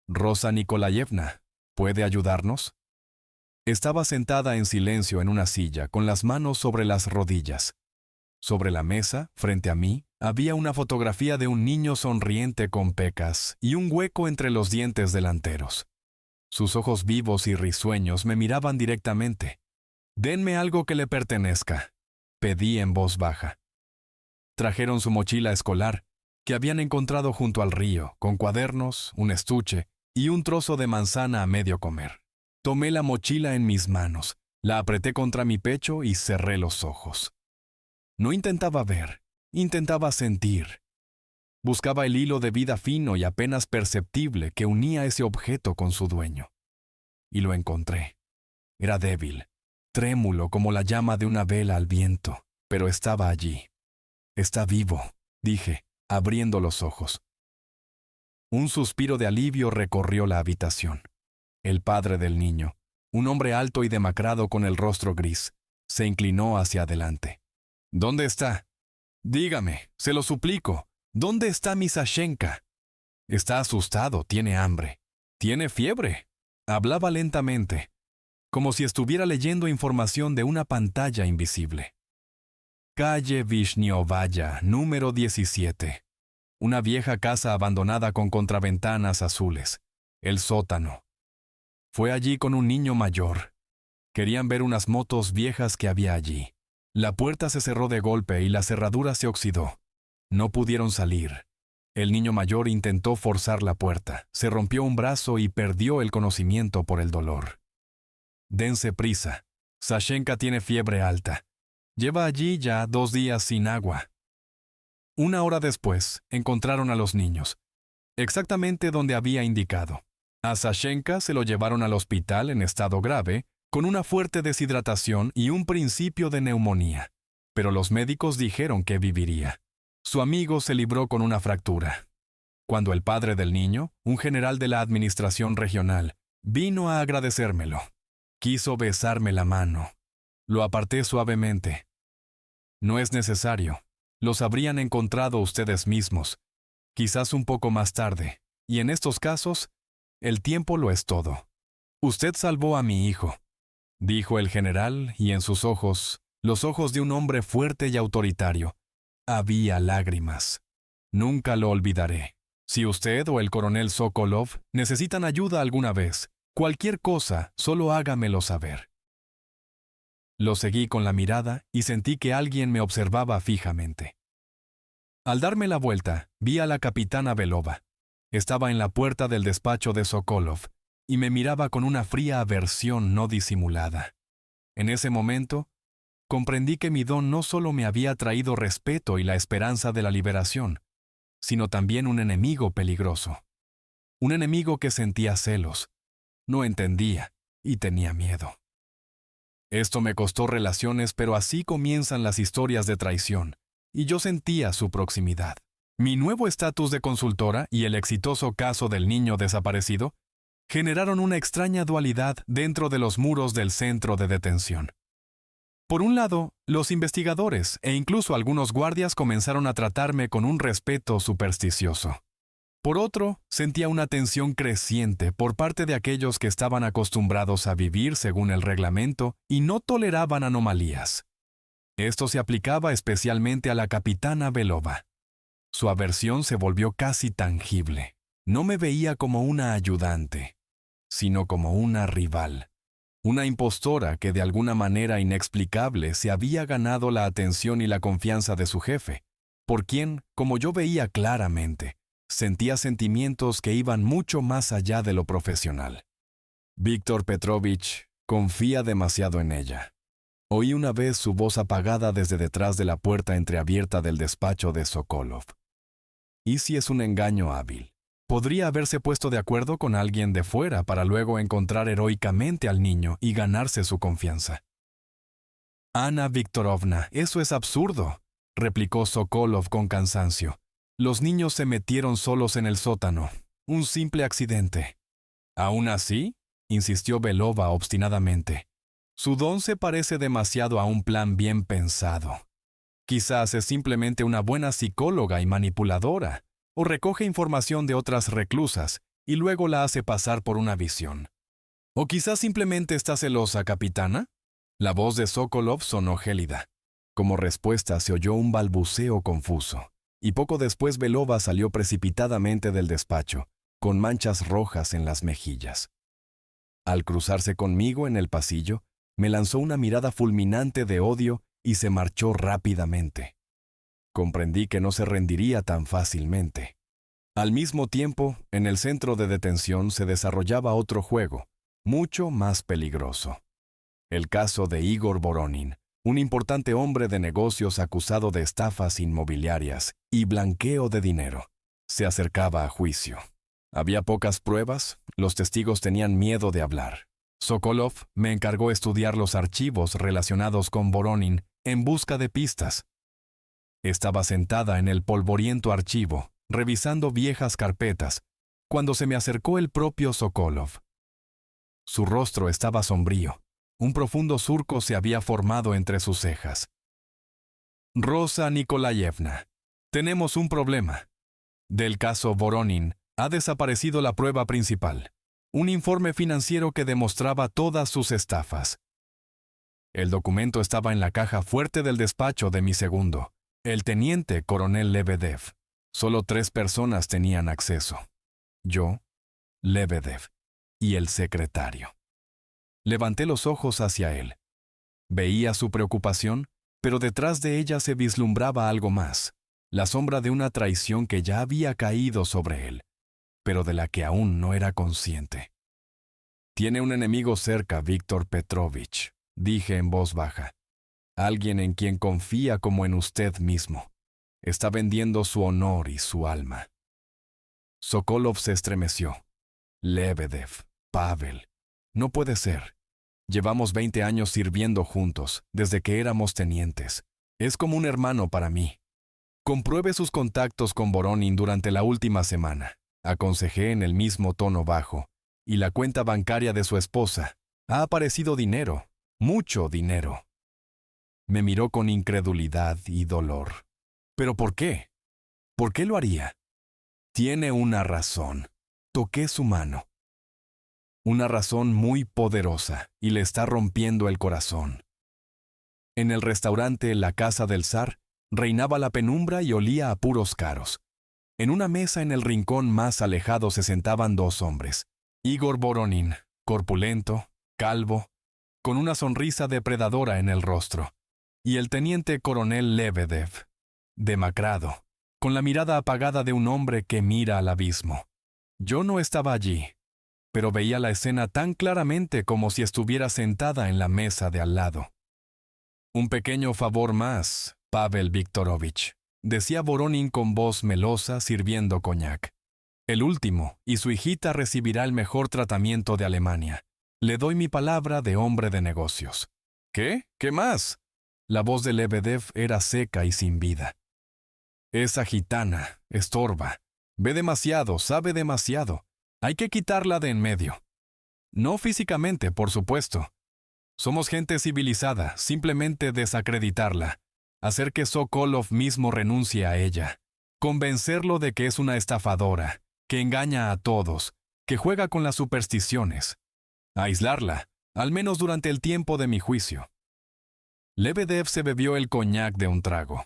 «Rosa Nikolayevna, ¿puede ayudarnos?». Estaba sentada en silencio en una silla, con las manos sobre las rodillas. Sobre la mesa, frente a mí, había una fotografía de un niño sonriente con pecas y un hueco entre los dientes delanteros. Sus ojos vivos y risueños me miraban directamente. «Denme algo que le pertenezca», pedí en voz baja. Trajeron su mochila escolar, que habían encontrado junto al río, con cuadernos, un estuche y un trozo de manzana a medio comer. Tomé la mochila en mis manos, la apreté contra mi pecho y cerré los ojos. No intentaba ver, intentaba sentir. Buscaba el hilo de vida fino y apenas perceptible que unía ese objeto con su dueño. Y lo encontré. Era débil, trémulo como la llama de una vela al viento, pero estaba allí. «Está vivo», dije, abriendo los ojos. Un suspiro de alivio recorrió la habitación. El padre del niño, un hombre alto y demacrado con el rostro gris, se inclinó hacia adelante. «¿Dónde está? Dígame, se lo suplico. ¿Dónde está mi Sashenka?» «Está asustado, tiene hambre. Tiene fiebre». Hablaba lentamente, como si estuviera leyendo información de una pantalla invisible. «Calle Vishniovaya, número 17. Una vieja casa abandonada con contraventanas azules. El sótano. Fue allí con un niño mayor. Querían ver unas motos viejas que había allí. La puerta se cerró de golpe y la cerradura se oxidó. No pudieron salir. El niño mayor intentó forzar la puerta, se rompió un brazo y perdió el conocimiento por el dolor. Dense prisa. Sashenka tiene fiebre alta. Lleva allí ya 2 días sin agua». 1 hora después, encontraron a los niños, exactamente donde había indicado. A Sashenka se lo llevaron al hospital en estado grave, con una fuerte deshidratación y un principio de neumonía. Pero los médicos dijeron que viviría. Su amigo se libró con una fractura. Cuando el padre del niño, un general de la administración regional, vino a agradecérmelo, quiso besarme la mano. Lo aparté suavemente. «No es necesario. Los habrían encontrado ustedes mismos, quizás un poco más tarde, y en estos casos, el tiempo lo es todo. Usted salvó a mi hijo», dijo el general, y en sus ojos, los ojos de un hombre fuerte y autoritario, había lágrimas. «Nunca lo olvidaré. Si usted o el coronel Sokolov necesitan ayuda alguna vez, cualquier cosa, solo hágamelo saber». Lo seguí con la mirada y sentí que alguien me observaba fijamente. Al darme la vuelta, vi a la capitana Belova. Estaba en la puerta del despacho de Sokolov y me miraba con una fría aversión no disimulada. En ese momento, comprendí que mi don no solo me había traído respeto y la esperanza de la liberación, sino también un enemigo peligroso. Un enemigo que sentía celos, no entendía y tenía miedo. Esto me costó relaciones, pero así comienzan las historias de traición, y yo sentía su proximidad. Mi nuevo estatus de consultora y el exitoso caso del niño desaparecido generaron una extraña dualidad dentro de los muros del centro de detención. Por un lado, los investigadores e incluso algunos guardias comenzaron a tratarme con un respeto supersticioso. Por otro, sentía una tensión creciente por parte de aquellos que estaban acostumbrados a vivir según el reglamento y no toleraban anomalías. Esto se aplicaba especialmente a la capitana Belova. Su aversión se volvió casi tangible. No me veía como una ayudante, sino como una rival. Una impostora que de alguna manera inexplicable se había ganado la atención y la confianza de su jefe, por quien, como yo veía claramente, sentía sentimientos que iban mucho más allá de lo profesional. Víctor Petrovich confía demasiado en ella. Oí una vez su voz apagada desde detrás de la puerta entreabierta del despacho de Sokolov. ¿Y si es un engaño hábil? Podría haberse puesto de acuerdo con alguien de fuera para luego encontrar heroicamente al niño y ganarse su confianza. Ana Viktorovna, eso es absurdo, replicó Sokolov con cansancio. Los niños se metieron solos en el sótano. Un simple accidente. ¿Aún así? Insistió Belova obstinadamente. Su don se parece demasiado a un plan bien pensado. Quizás es simplemente una buena psicóloga y manipuladora, o recoge información de otras reclusas y luego la hace pasar por una visión. ¿O quizás simplemente está celosa, capitana? La voz de Sokolov sonó gélida. Como respuesta se oyó un balbuceo confuso, y poco después Belova salió precipitadamente del despacho, con manchas rojas en las mejillas. Al cruzarse conmigo en el pasillo, me lanzó una mirada fulminante de odio y se marchó rápidamente. Comprendí que no se rendiría tan fácilmente. Al mismo tiempo, en el centro de detención se desarrollaba otro juego, mucho más peligroso. El caso de Igor Voronin, un importante hombre de negocios acusado de estafas inmobiliarias y blanqueo de dinero, se acercaba a juicio. Había pocas pruebas, los testigos tenían miedo de hablar. Sokolov me encargó estudiar los archivos relacionados con Voronin en busca de pistas. Estaba sentada en el polvoriento archivo, revisando viejas carpetas, cuando se me acercó el propio Sokolov. Su rostro estaba sombrío. Un profundo surco se había formado entre sus cejas. Rosa Nikolayevna, tenemos un problema. Del caso Voronin ha desaparecido la prueba principal, un informe financiero que demostraba todas sus estafas. El documento estaba en la caja fuerte del despacho de mi segundo, el teniente coronel Lebedev. Solo 3 personas tenían acceso. Yo, Lebedev y el secretario. Levanté los ojos hacia él. Veía su preocupación, pero detrás de ella se vislumbraba algo más, la sombra de una traición que ya había caído sobre él, pero de la que aún no era consciente. Tiene un enemigo cerca, Víctor Petrovich, dije en voz baja. Alguien en quien confía como en usted mismo. Está vendiendo su honor y su alma. Sokolov se estremeció. Lebedev, Pavel. No puede ser. Llevamos 20 años sirviendo juntos, desde que éramos tenientes. Es como un hermano para mí. Compruebe sus contactos con Voronin durante la última semana. Aconsejé en el mismo tono bajo. Y la cuenta bancaria de su esposa. Ha aparecido dinero. Mucho dinero. Me miró con incredulidad y dolor. ¿Pero por qué? ¿Por qué lo haría? Tiene una razón. Toqué su mano. Una razón muy poderosa, y le está rompiendo el corazón. En el restaurante La Casa del Zar, reinaba la penumbra y olía a puros caros. En una mesa en el rincón más alejado se sentaban 2 hombres. Igor Voronin, corpulento, calvo, con una sonrisa depredadora en el rostro, y el teniente coronel Lebedev, demacrado, con la mirada apagada de un hombre que mira al abismo. Yo no estaba allí, pero veía la escena tan claramente como si estuviera sentada en la mesa de al lado. Un pequeño favor más, Pavel Viktorovich, decía Voronin con voz melosa sirviendo coñac. El último, y su hijita recibirá el mejor tratamiento de Alemania. Le doy mi palabra de hombre de negocios. ¿Qué? ¿Qué más? La voz de Lebedev era seca y sin vida. Esa gitana estorba. Ve demasiado, sabe demasiado. Hay que quitarla de en medio. No físicamente, por supuesto. Somos gente civilizada, simplemente desacreditarla. Hacer que Sokolov mismo renuncie a ella. Convencerlo de que es una estafadora, que engaña a todos, que juega con las supersticiones. Aislarla, al menos durante el tiempo de mi juicio. Lebedev se bebió el coñac de un trago.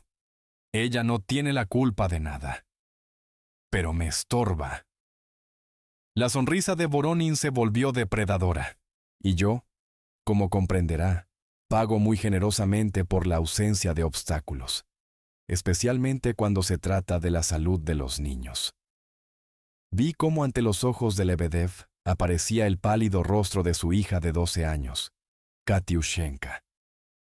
Ella no tiene la culpa de nada. Pero me estorba. La sonrisa de Voronin se volvió depredadora. Y yo, como comprenderá, pago muy generosamente por la ausencia de obstáculos, especialmente cuando se trata de la salud de los niños. Vi cómo ante los ojos de Lebedev aparecía el pálido rostro de su hija de 12 años, Katiushenka,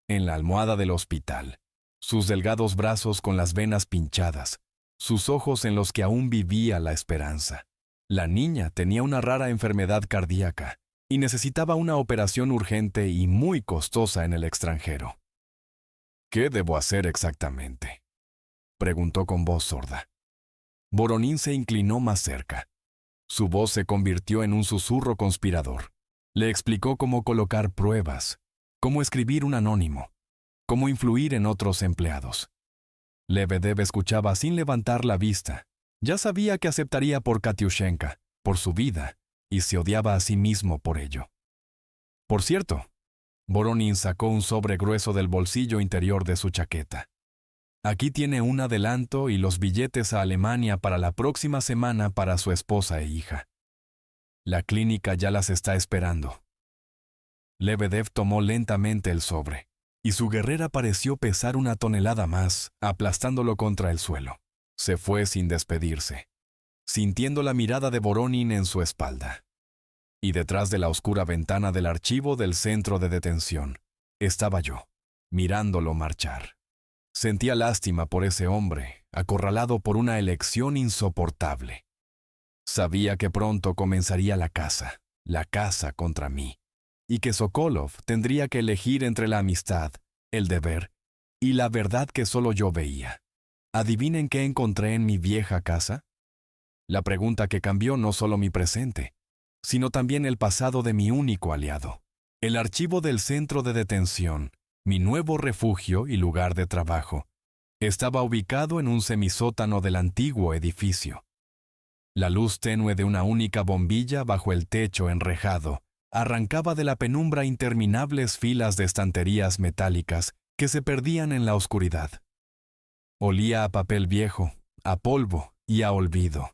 en la almohada del hospital, sus delgados brazos con las venas pinchadas, sus ojos en los que aún vivía la esperanza. La niña tenía una rara enfermedad cardíaca y necesitaba una operación urgente y muy costosa en el extranjero. ¿Qué debo hacer exactamente?, preguntó con voz sorda. Voronin se inclinó más cerca. Su voz se convirtió en un susurro conspirador. Le explicó cómo colocar pruebas, cómo escribir un anónimo, cómo influir en otros empleados. Lebedev escuchaba sin levantar la vista. Ya sabía que aceptaría por Katiushenka, por su vida, y se odiaba a sí mismo por ello. Por cierto, Voronin sacó un sobre grueso del bolsillo interior de su chaqueta. Aquí tiene un adelanto y los billetes a Alemania para la próxima semana para su esposa e hija. La clínica ya las está esperando. Lebedev tomó lentamente el sobre, y su guerrera pareció pesar 1 tonelada más, aplastándolo contra el suelo. Se fue sin despedirse, sintiendo la mirada de Voronin en su espalda. Y detrás de la oscura ventana del archivo del centro de detención, estaba yo, mirándolo marchar. Sentía lástima por ese hombre, acorralado por una elección insoportable. Sabía que pronto comenzaría la caza contra mí, y que Sokolov tendría que elegir entre la amistad, el deber y la verdad que solo yo veía. ¿Adivinen qué encontré en mi vieja casa? La pregunta que cambió no solo mi presente, sino también el pasado de mi único aliado. El archivo del centro de detención, mi nuevo refugio y lugar de trabajo, estaba ubicado en un semisótano del antiguo edificio. La luz tenue de una única bombilla bajo el techo enrejado arrancaba de la penumbra interminables filas de estanterías metálicas que se perdían en la oscuridad. Olía a papel viejo, a polvo y a olvido.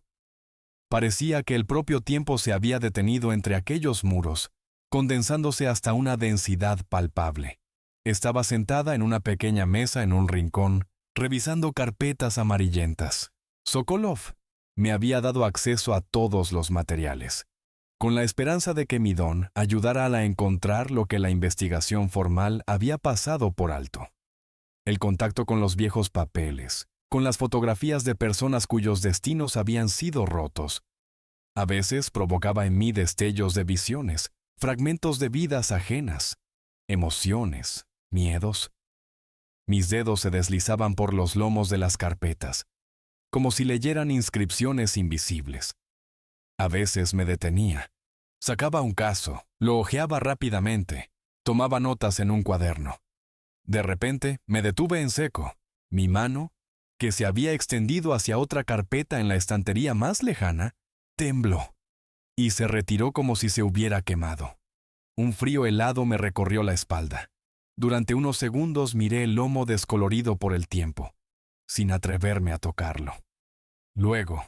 Parecía que el propio tiempo se había detenido entre aquellos muros, condensándose hasta una densidad palpable. Estaba sentada en una pequeña mesa en un rincón, revisando carpetas amarillentas. Sokolov me había dado acceso a todos los materiales, con la esperanza de que mi don ayudara a encontrar lo que la investigación formal había pasado por alto. El contacto con los viejos papeles, con las fotografías de personas cuyos destinos habían sido rotos. A veces provocaba en mí destellos de visiones, fragmentos de vidas ajenas, emociones, miedos. Mis dedos se deslizaban por los lomos de las carpetas, como si leyeran inscripciones invisibles. A veces me detenía, sacaba un caso, lo hojeaba rápidamente, tomaba notas en un cuaderno. De repente me detuve en seco. Mi mano, que se había extendido hacia otra carpeta en la estantería más lejana, tembló y se retiró como si se hubiera quemado. Un frío helado me recorrió la espalda. Durante unos segundos miré el lomo descolorido por el tiempo, sin atreverme a tocarlo. Luego,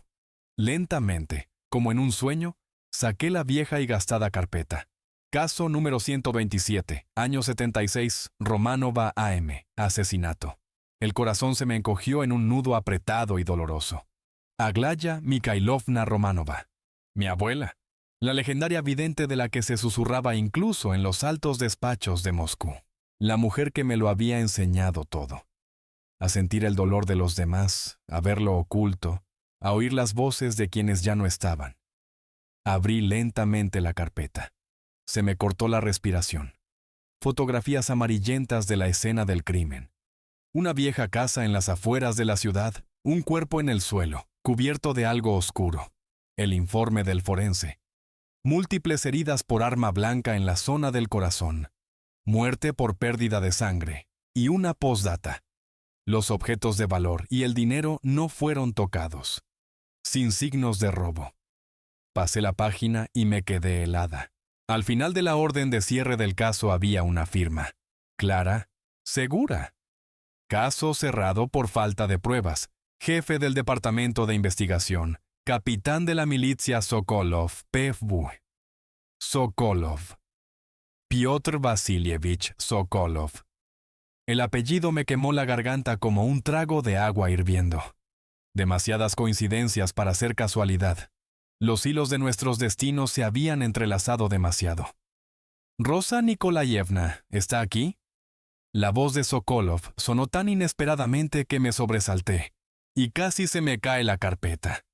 lentamente, como en un sueño, saqué la vieja y gastada carpeta. Caso número 127, año 76, Romanova AM, asesinato. El corazón se me encogió en un nudo apretado y doloroso. Aglaya Mikhailovna Romanova, mi abuela, la legendaria vidente de la que se susurraba incluso en los altos despachos de Moscú. La mujer que me lo había enseñado todo. A sentir el dolor de los demás, a ver lo oculto, a oír las voces de quienes ya no estaban. Abrí lentamente la carpeta. Se me cortó la respiración. Fotografías amarillentas de la escena del crimen. Una vieja casa en las afueras de la ciudad, Un cuerpo en el suelo, cubierto de algo oscuro. El informe del forense. Múltiples heridas por arma blanca en la zona del corazón. Muerte por pérdida de sangre. Y una postdata. Los objetos de valor y el dinero no fueron tocados. Sin signos de robo. Pasé la página y me quedé helada. Al final de la orden de cierre del caso había una firma. Clara, segura. Caso cerrado por falta de pruebas. Jefe del Departamento de Investigación. Capitán de la milicia Sokolov, PFB. Sokolov. Piotr Vasilievich Sokolov. El apellido me quemó la garganta como un trago de agua hirviendo. Demasiadas coincidencias para ser casualidad. Los hilos de nuestros destinos se habían entrelazado demasiado. «Rosa Nikolayevna, ¿está aquí?» La voz de Sokolov sonó tan inesperadamente que me sobresalté, y casi se me cae la carpeta.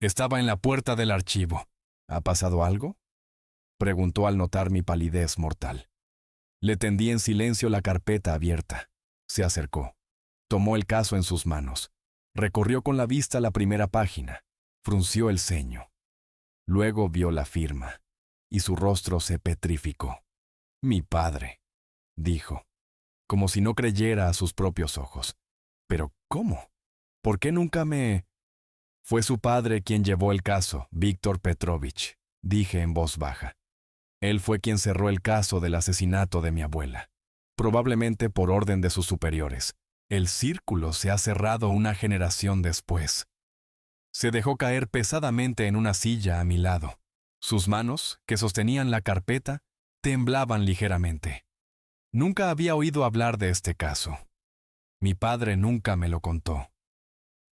Estaba en la puerta del archivo. «¿Ha pasado algo?», preguntó al notar mi palidez mortal. Le tendí en silencio la carpeta abierta. Se acercó. Tomó el caso en sus manos. Recorrió con la vista la primera página. Frunció el ceño. Luego vio la firma, y su rostro se petrificó. «Mi padre», dijo, como si no creyera a sus propios ojos. «¿Pero cómo? ¿Por qué nunca me...?» «Fue su padre quien llevó el caso, Víctor Petrovich», dije en voz baja. «Él fue quien cerró el caso del asesinato de mi abuela, probablemente por orden de sus superiores. El círculo se ha cerrado una generación después». Se dejó caer pesadamente en una silla a mi lado. Sus manos, que sostenían la carpeta, temblaban ligeramente. Nunca había oído hablar de este caso. Mi padre nunca me lo contó.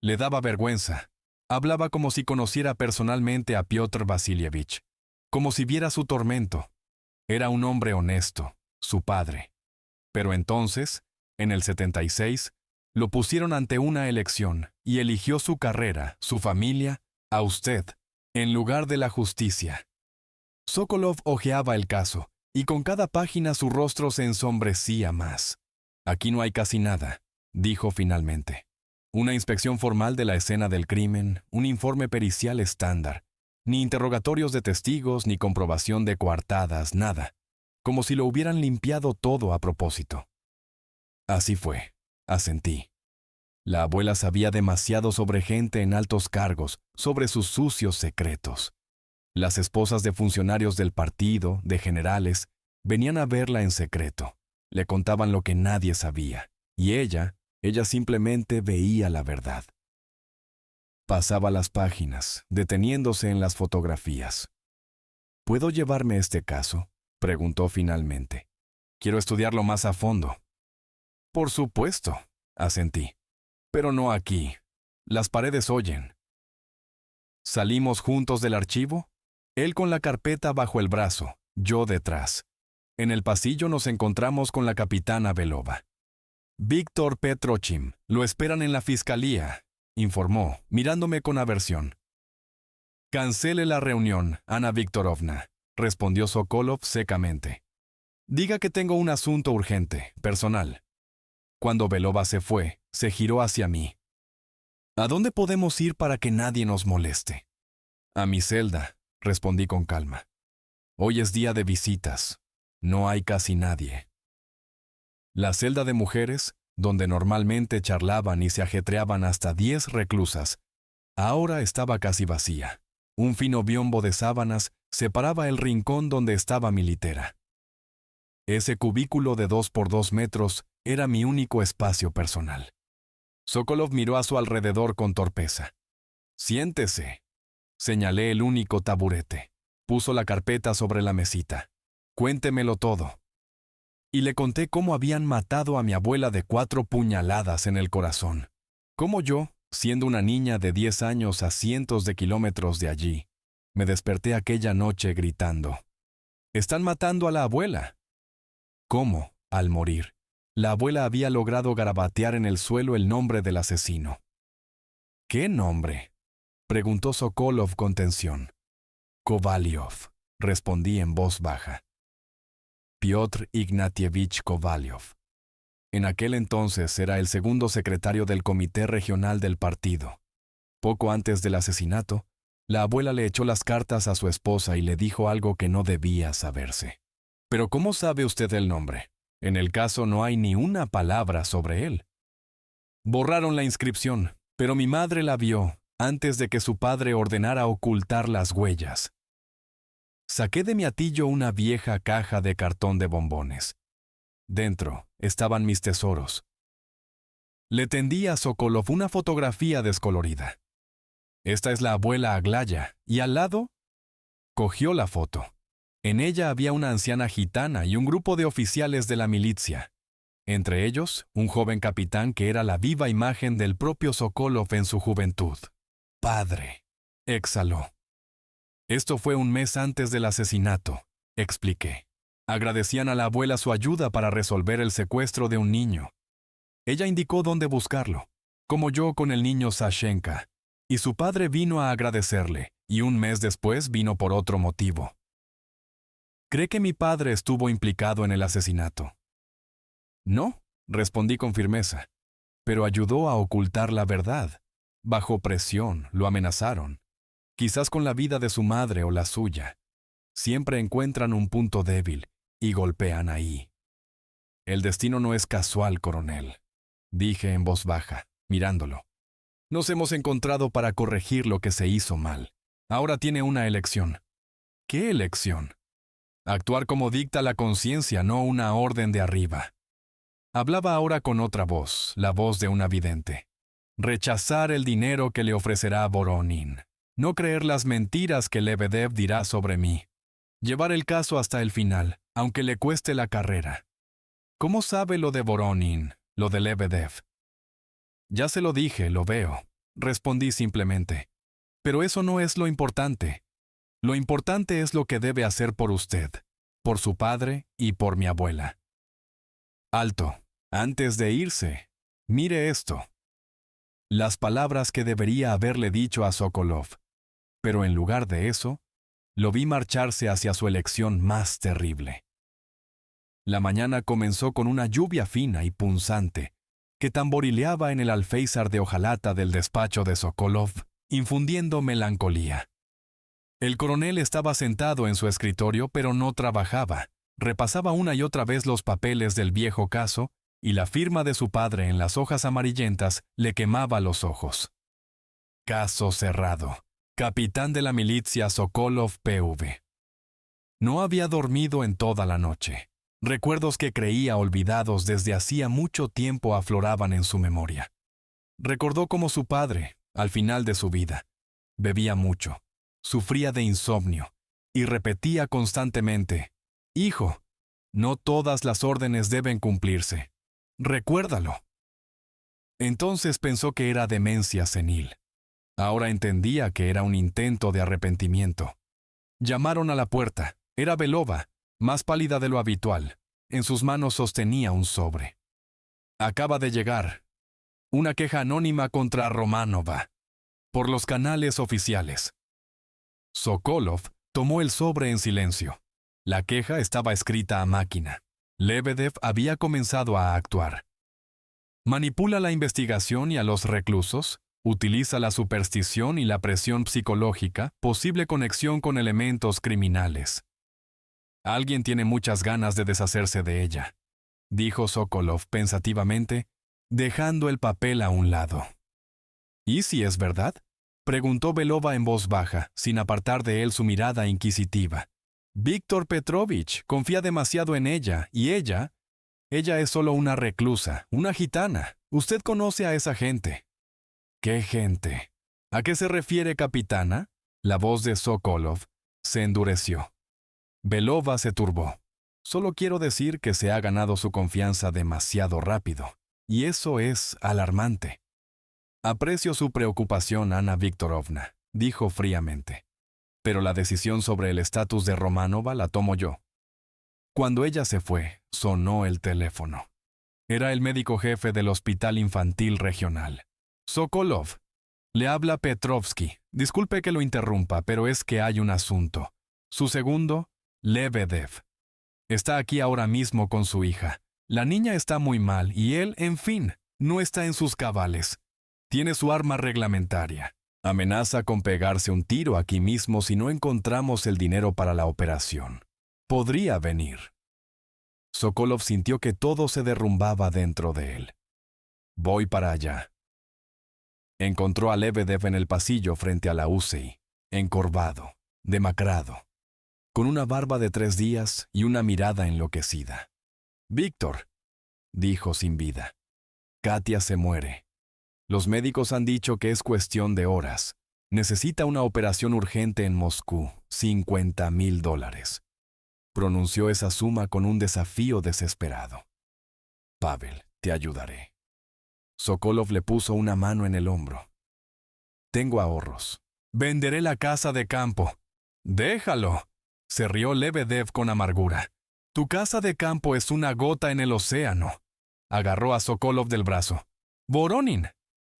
Le daba vergüenza. Hablaba como si conociera personalmente a Piotr Vasilievich, como si viera su tormento. Era un hombre honesto, su padre. Pero entonces, en el 76, lo pusieron ante una elección y eligió su carrera, su familia, a usted, en lugar de la justicia. Sokolov hojeaba el caso, y con cada página su rostro se ensombrecía más. «Aquí no hay casi nada», dijo finalmente. «Una inspección formal de la escena del crimen, un informe pericial estándar, ni interrogatorios de testigos, ni comprobación de coartadas, nada. Como si lo hubieran limpiado todo a propósito». Así fue, asentí. La abuela sabía demasiado sobre gente en altos cargos, sobre sus sucios secretos. Las esposas de funcionarios del partido, de generales, venían a verla en secreto. Le contaban lo que nadie sabía, y ella simplemente veía la verdad. Pasaba las páginas, deteniéndose en las fotografías. «¿Puedo llevarme este caso?», preguntó finalmente. «Quiero estudiarlo más a fondo». «Por supuesto», asentí. «Pero no aquí. Las paredes oyen». Salimos juntos del archivo, él con la carpeta bajo el brazo, yo detrás. En el pasillo nos encontramos con la capitana Belova. «Víctor Petrochim, lo esperan en la fiscalía», informó, mirándome con aversión. «Cancele la reunión, Ana Viktorovna», respondió Sokolov secamente. «Diga que tengo un asunto urgente, personal». Cuando Belova se fue, se giró hacia mí. «¿A dónde podemos ir para que nadie nos moleste?» «A mi celda», respondí con calma. «Hoy es día de visitas. No hay casi nadie». La celda de mujeres, donde normalmente charlaban y se ajetreaban hasta 10 reclusas, ahora estaba casi vacía. Un fino biombo de sábanas separaba el rincón donde estaba mi litera. Ese cubículo de 2 por 2 metros era mi único espacio personal. Sokolov miró a su alrededor con torpeza. «Siéntese», señalé el único taburete. Puso la carpeta sobre la mesita. «Cuéntemelo todo». Y le conté cómo habían matado a mi abuela de 4 puñaladas en el corazón. Cómo yo, siendo una niña de 10 años a cientos de kilómetros de allí, me desperté aquella noche gritando: «¡Están matando a la abuela!». Cómo, al morir, la abuela había logrado garabatear en el suelo el nombre del asesino. «¿Qué nombre?», preguntó Sokolov con tensión. «Kovalyov», respondí en voz baja. «Piotr Ignatievich Kovalyov». En aquel entonces era el segundo secretario del comité regional del partido. Poco antes del asesinato, la abuela le echó las cartas a su esposa y le dijo algo que no debía saberse. «¿Pero cómo sabe usted el nombre? En el caso no hay ni una palabra sobre él». Borraron la inscripción, pero mi madre la vio antes de que su padre ordenara ocultar las huellas. Saqué de mi atillo una vieja caja de cartón de bombones. Dentro estaban mis tesoros. Le tendí a Sokolov una fotografía descolorida. «Esta es la abuela Aglaya», y al lado cogió la foto. En ella había una anciana gitana y un grupo de oficiales de la milicia. Entre ellos, un joven capitán que era la viva imagen del propio Sokolov en su juventud. «Padre», exhaló. «Esto fue un mes antes del asesinato», expliqué. Agradecían a la abuela su ayuda para resolver el secuestro de un niño. Ella indicó dónde buscarlo, como yo con el niño Sashenka, y su padre vino a agradecerle, y un mes después vino por otro motivo. ¿Cree que mi padre estuvo implicado en el asesinato? No, respondí con firmeza, pero ayudó a ocultar la verdad. Bajo presión, lo amenazaron. Quizás con la vida de su madre o la suya. Siempre encuentran un punto débil y golpean ahí. «El destino no es casual, coronel», dije en voz baja, mirándolo. «Nos hemos encontrado para corregir lo que se hizo mal. Ahora tiene una elección». «¿Qué elección?» «Actuar como dicta la conciencia, no una orden de arriba». Hablaba ahora con otra voz, la voz de una vidente. «Rechazar el dinero que le ofrecerá Voronin. No creer las mentiras que Lebedev dirá sobre mí. Llevar el caso hasta el final, aunque le cueste la carrera». «¿Cómo sabe lo de Voronin, lo de Lebedev?» «Ya se lo dije, lo veo», respondí simplemente. «Pero eso no es lo importante. Lo importante es lo que debe hacer por usted, por su padre y por mi abuela». «Alto, antes de irse, mire esto». Las palabras que debería haberle dicho a Sokolov. Pero en lugar de eso, lo vi marcharse hacia su elección más terrible. La mañana comenzó con una lluvia fina y punzante que tamborileaba en el alféizar de hojalata del despacho de Sokolov, infundiendo melancolía. El coronel estaba sentado en su escritorio, pero no trabajaba. Repasaba una y otra vez los papeles del viejo caso, y la firma de su padre en las hojas amarillentas le quemaba los ojos. Caso cerrado. Capitán de la milicia Sokolov P.V. No había dormido en toda la noche. Recuerdos que creía olvidados desde hacía mucho tiempo afloraban en su memoria. Recordó cómo su padre, al final de su vida, bebía mucho, sufría de insomnio y repetía constantemente: «Hijo, no todas las órdenes deben cumplirse. Recuérdalo». Entonces pensó que era demencia senil. Ahora entendía que era un intento de arrepentimiento. Llamaron a la puerta. Era Belova, más pálida de lo habitual. En sus manos sostenía un sobre. «Acaba de llegar. Una queja anónima contra Romanova. Por los canales oficiales». Sokolov tomó el sobre en silencio. La queja estaba escrita a máquina. Lebedev había comenzado a actuar. Manipula la investigación y a los reclusos. Utiliza la superstición y la presión psicológica, posible conexión con elementos criminales. «Alguien tiene muchas ganas de deshacerse de ella», dijo Sokolov pensativamente, dejando el papel a un lado. «¿Y si es verdad?», preguntó Belova en voz baja, sin apartar de él su mirada inquisitiva. «Víctor Petrovich confía demasiado en ella, y ella es solo una reclusa, una gitana. Usted conoce a esa gente». «¿Qué gente? ¿A qué se refiere, capitana?». La voz de Sokolov se endureció. Belova se turbó. «Solo quiero decir que se ha ganado su confianza demasiado rápido, y eso es alarmante». «Aprecio su preocupación, Ana Viktorovna», dijo fríamente. «Pero la decisión sobre el estatus de Romanova la tomo yo». Cuando ella se fue, sonó el teléfono. Era el médico jefe del Hospital Infantil Regional. «Sokolov, le habla Petrovsky. Disculpe que lo interrumpa, pero es que hay un asunto. Su segundo, Lebedev. Está aquí ahora mismo con su hija. La niña está muy mal y él, en fin, no está en sus cabales. Tiene su arma reglamentaria. Amenaza con pegarse un tiro aquí mismo si no encontramos el dinero para la operación. Podría venir. Sokolov sintió que todo se derrumbaba dentro de él. Voy para allá. Encontró a Lebedev en el pasillo frente a la UCI, encorvado, demacrado, con una barba de 3 días y una mirada enloquecida. «Víctor», dijo sin vida, «Katia se muere. Los médicos han dicho que es cuestión de horas. Necesita una operación urgente en Moscú, $50,000. Pronunció esa suma con un desafío desesperado. «Pavel, te ayudaré». Sokolov le puso una mano en el hombro. «Tengo ahorros. Venderé la casa de campo». «Déjalo», se rió Lebedev con amargura. «Tu casa de campo es una gota en el océano». Agarró a Sokolov del brazo. «Voronin,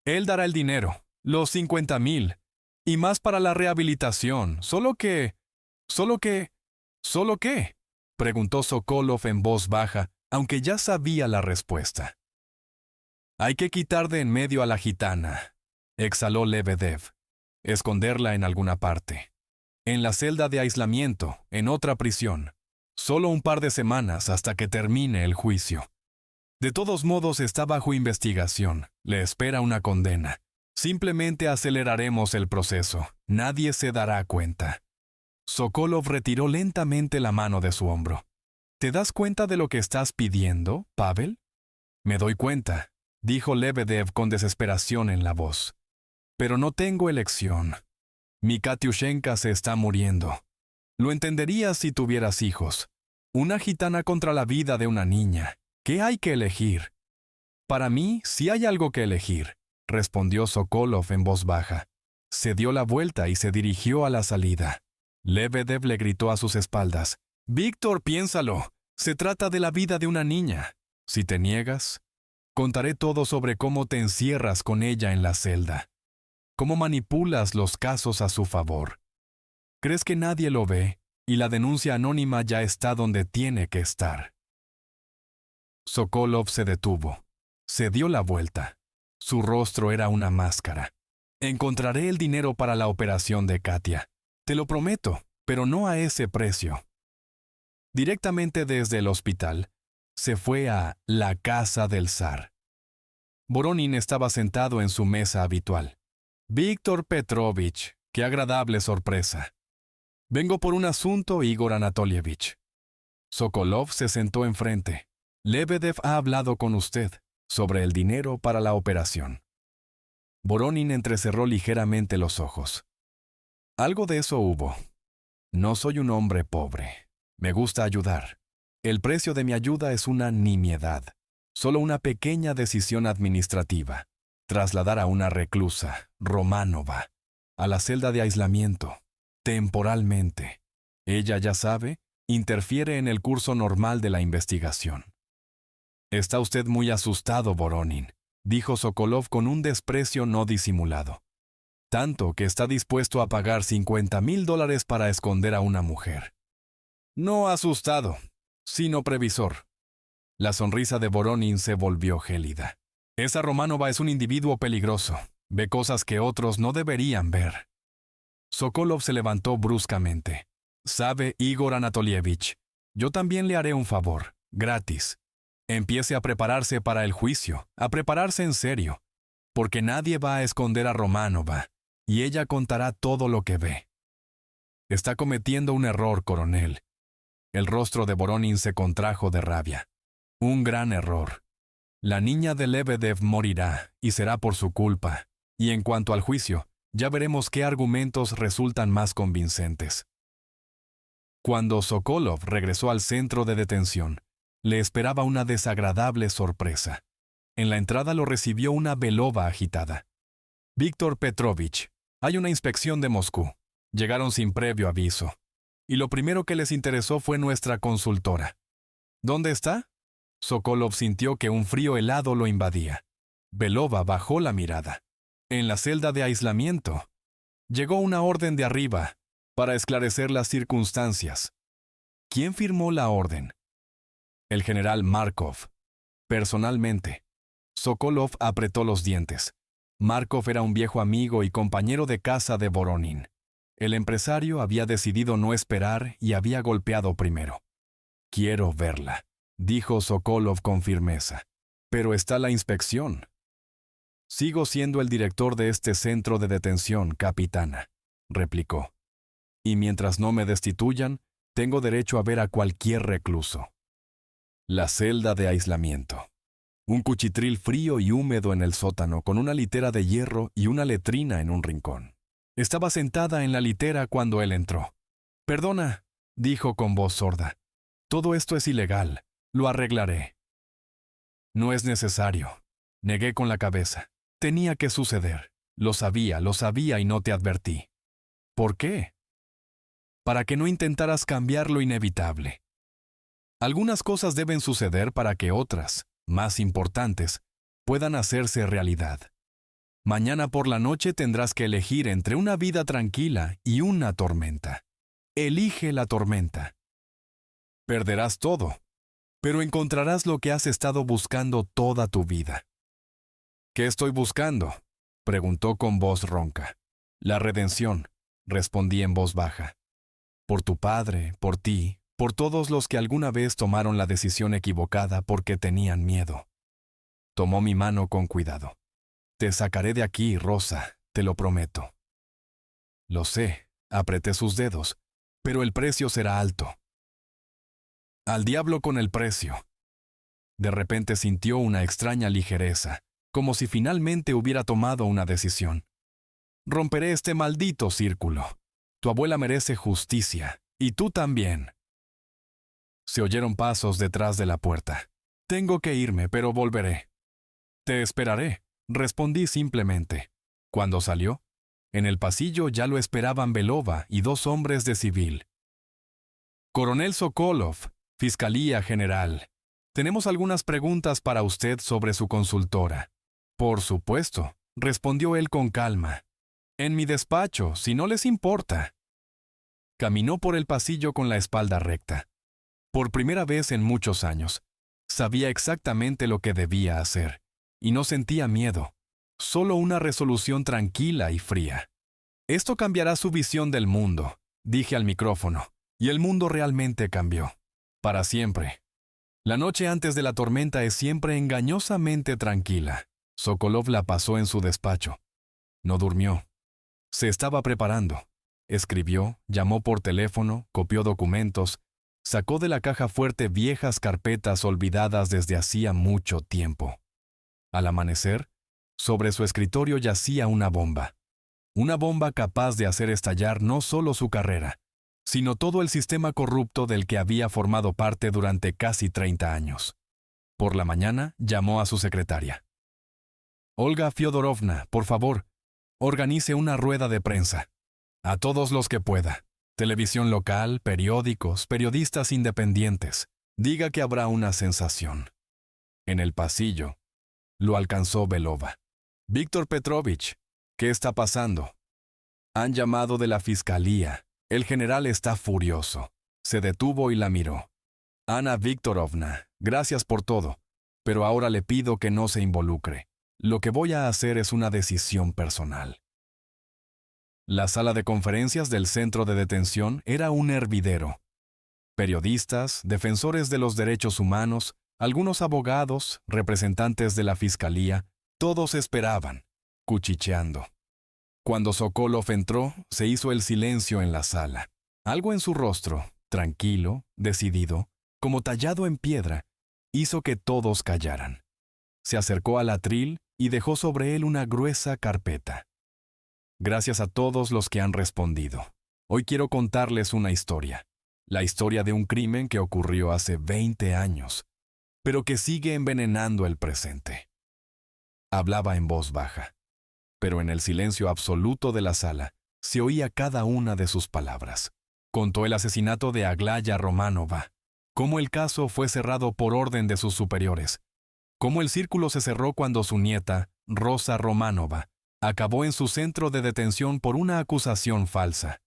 él dará el dinero, los 50,000, y más para la rehabilitación. ¿Solo qué?» preguntó Sokolov en voz baja, aunque ya sabía la respuesta. «Hay que quitar de en medio a la gitana», exhaló Lebedev. «Esconderla en alguna parte. En la celda de aislamiento, en otra prisión. Solo un par de semanas hasta que termine el juicio. De todos modos está bajo investigación. Le espera una condena. Simplemente aceleraremos el proceso. Nadie se dará cuenta». Sokolov retiró lentamente la mano de su hombro. «¿Te das cuenta de lo que estás pidiendo, Pavel?» «Me doy cuenta», dijo Lebedev con desesperación en la voz. «Pero no tengo elección. Mi Katiushenka se está muriendo. Lo entenderías si tuvieras hijos. Una gitana contra la vida de una niña. ¿Qué hay que elegir?» «Para mí, sí hay algo que elegir», respondió Sokolov en voz baja. Se dio la vuelta y se dirigió a la salida. Lebedev le gritó a sus espaldas. «Víctor, piénsalo. Se trata de la vida de una niña. Si te niegas, contaré todo sobre cómo te encierras con ella en la celda. Cómo manipulas los casos a su favor. Crees que nadie lo ve y la denuncia anónima ya está donde tiene que estar». Sokolov se detuvo. Se dio la vuelta. Su rostro era una máscara. «Encontraré el dinero para la operación de Katia. Te lo prometo, pero no a ese precio». Directamente desde el hospital, se fue a la casa del zar. Voronin estaba sentado en su mesa habitual. «Víctor Petrovich, qué agradable sorpresa. Vengo por un asunto, Igor Anatolievich». Sokolov se sentó enfrente. «Lebedev ha hablado con usted sobre el dinero para la operación». Voronin entrecerró ligeramente los ojos. «Algo de eso hubo. No soy un hombre pobre. Me gusta ayudar. El precio de mi ayuda es una nimiedad. Solo una pequeña decisión administrativa. Trasladar a una reclusa, Romanova, a la celda de aislamiento, temporalmente. Ella, ya sabe, interfiere en el curso normal de la investigación». «Está usted muy asustado, Voronin», dijo Sokolov con un desprecio no disimulado. «Tanto que está dispuesto a pagar $50,000 para esconder a una mujer». «No asustado, sino previsor». La sonrisa de Voronin se volvió gélida. «Esa Romanova es un individuo peligroso. Ve cosas que otros no deberían ver». Sokolov se levantó bruscamente. «Sabe, Igor Anatolievich, yo también le haré un favor, gratis. Empiece a prepararse para el juicio, a prepararse en serio, porque nadie va a esconder a Romanova, y ella contará todo lo que ve. Está cometiendo un error, coronel». El rostro de Voronin se contrajo de rabia. «Un gran error. La niña de Lebedev morirá, y será por su culpa. Y en cuanto al juicio, ya veremos qué argumentos resultan más convincentes». Cuando Sokolov regresó al centro de detención, le esperaba una desagradable sorpresa. En la entrada lo recibió una Belova agitada. «Víctor Petrovich, hay una inspección de Moscú. Llegaron sin previo aviso. Y lo primero que les interesó fue nuestra consultora». «¿Dónde está?» Sokolov sintió que un frío helado lo invadía. Belova bajó la mirada. «En la celda de aislamiento. Llegó una orden de arriba para esclarecer las circunstancias». «¿Quién firmó la orden?» «El general Markov. Personalmente. Sokolov apretó los dientes. Markov era un viejo amigo y compañero de casa de Voronin. El empresario había decidido no esperar y había golpeado primero. «Quiero verla», dijo Sokolov con firmeza. «Pero está la inspección». «Sigo siendo el director de este centro de detención, capitana», replicó. «Y mientras no me destituyan, tengo derecho a ver a cualquier recluso». La celda de aislamiento. Un cuchitril frío y húmedo en el sótano con una litera de hierro y una letrina en un rincón. Estaba sentada en la litera cuando él entró. «Perdona», dijo con voz sorda. «Todo esto es ilegal. Lo arreglaré». «No es necesario», negué con la cabeza. «Tenía que suceder. Lo sabía y no te advertí». «¿Por qué?» «Para que no intentaras cambiar lo inevitable. Algunas cosas deben suceder para que otras, más importantes, puedan hacerse realidad. Mañana por la noche tendrás que elegir entre una vida tranquila y una tormenta. Elige la tormenta. Perderás todo, pero encontrarás lo que has estado buscando toda tu vida». «¿Qué estoy buscando?», preguntó con voz ronca. «La redención», respondí en voz baja. «Por tu padre, por ti, por todos los que alguna vez tomaron la decisión equivocada porque tenían miedo». Tomó mi mano con cuidado. «Te sacaré de aquí, Rosa, te lo prometo». «Lo sé», apreté sus dedos, «pero el precio será alto». «Al diablo con el precio». De repente sintió una extraña ligereza, como si finalmente hubiera tomado una decisión. «Romperé este maldito círculo. Tu abuela merece justicia, y tú también». Se oyeron pasos detrás de la puerta. «Tengo que irme, pero volveré». «Te esperaré», respondí simplemente. Cuando salió, en el pasillo ya lo esperaban Belova y 2 hombres de civil. «Coronel Sokolov, Fiscalía General. Tenemos algunas preguntas para usted sobre su consultora». «Por supuesto», respondió él con calma. «En mi despacho, si no les importa». Caminó por el pasillo con la espalda recta. Por primera vez en muchos años, sabía exactamente lo que debía hacer, y no sentía miedo, solo una resolución tranquila y fría. «Esto cambiará su visión del mundo», dije al micrófono, y el mundo realmente cambió. Para siempre. La noche antes de la tormenta es siempre engañosamente tranquila. Sokolov la pasó en su despacho. No durmió. Se estaba preparando. Escribió, llamó por teléfono, copió documentos, sacó de la caja fuerte viejas carpetas olvidadas desde hacía mucho tiempo. Al amanecer, sobre su escritorio yacía una bomba. Una bomba capaz de hacer estallar no solo su carrera, sino todo el sistema corrupto del que había formado parte durante casi 30 años. Por la mañana llamó a su secretaria. «Olga Fyodorovna, por favor, organice una rueda de prensa. A todos los que pueda. Televisión local, periódicos, periodistas independientes. Diga que habrá una sensación». En el pasillo, lo alcanzó Belova. «Víctor Petrovich, ¿qué está pasando?» «Han llamado de la fiscalía. El general está furioso». Se detuvo y la miró. «Ana Viktorovna, gracias por todo, pero ahora le pido que no se involucre. Lo que voy a hacer es una decisión personal». La sala de conferencias del centro de detención era un hervidero. Periodistas, defensores de los derechos humanos, algunos abogados, representantes de la fiscalía, todos esperaban, cuchicheando. Cuando Sokolov entró, se hizo el silencio en la sala. Algo en su rostro, tranquilo, decidido, como tallado en piedra, hizo que todos callaran. Se acercó al atril y dejó sobre él una gruesa carpeta. «Gracias a todos los que han respondido. Hoy quiero contarles una historia. La historia de un crimen que ocurrió hace 20 años, pero que sigue envenenando el presente». Hablaba en voz baja, pero en el silencio absoluto de la sala se oía cada una de sus palabras. Contó el asesinato de Aglaya Romanova, cómo el caso fue cerrado por orden de sus superiores, cómo el círculo se cerró cuando su nieta, Rosa Romanova, acabó en su centro de detención por una acusación falsa.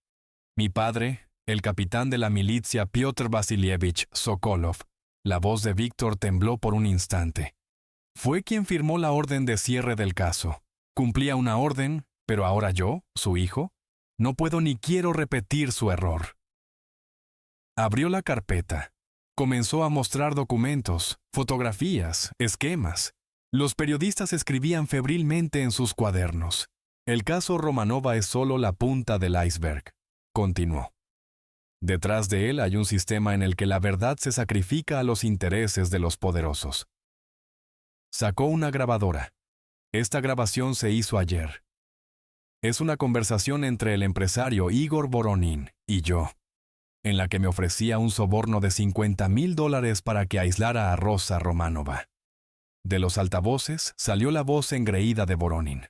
Mi padre, el capitán de la milicia Piotr Vasilievich Sokolov, la voz de Víctor tembló por un instante. Fue quien firmó la orden de cierre del caso. Cumplía una orden, pero ahora yo, su hijo, no puedo ni quiero repetir su error. Abrió la carpeta. Comenzó a mostrar documentos, fotografías, esquemas. Los periodistas escribían febrilmente en sus cuadernos. El caso Romanova es solo la punta del iceberg, continuó. Detrás de él hay un sistema en el que la verdad se sacrifica a los intereses de los poderosos. Sacó una grabadora. Esta grabación se hizo ayer. Es una conversación entre el empresario Igor Voronin y yo, en la que me ofrecía un soborno de $50,000 para que aislara a Rosa Romanova. De los altavoces salió la voz engreída de Voronin.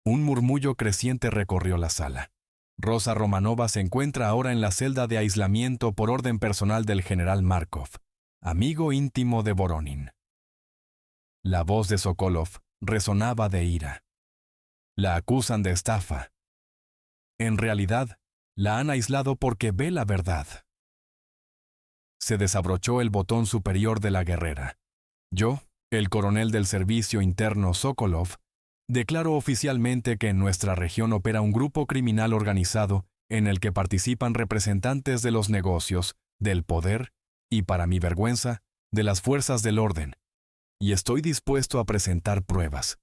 Un murmullo creciente recorrió la sala. Rosa Romanova se encuentra ahora en la celda de aislamiento por orden personal del general Markov, amigo íntimo de Voronin. La voz de Sokolov resonaba de ira. La acusan de estafa. En realidad, la han aislado porque ve la verdad. Se desabrochó el botón superior de la guerrera. Yo, el coronel del servicio interno Sokolov, declaro oficialmente que en nuestra región opera un grupo criminal organizado en el que participan representantes de los negocios, del poder y, para mi vergüenza, de las fuerzas del orden, y estoy dispuesto a presentar pruebas.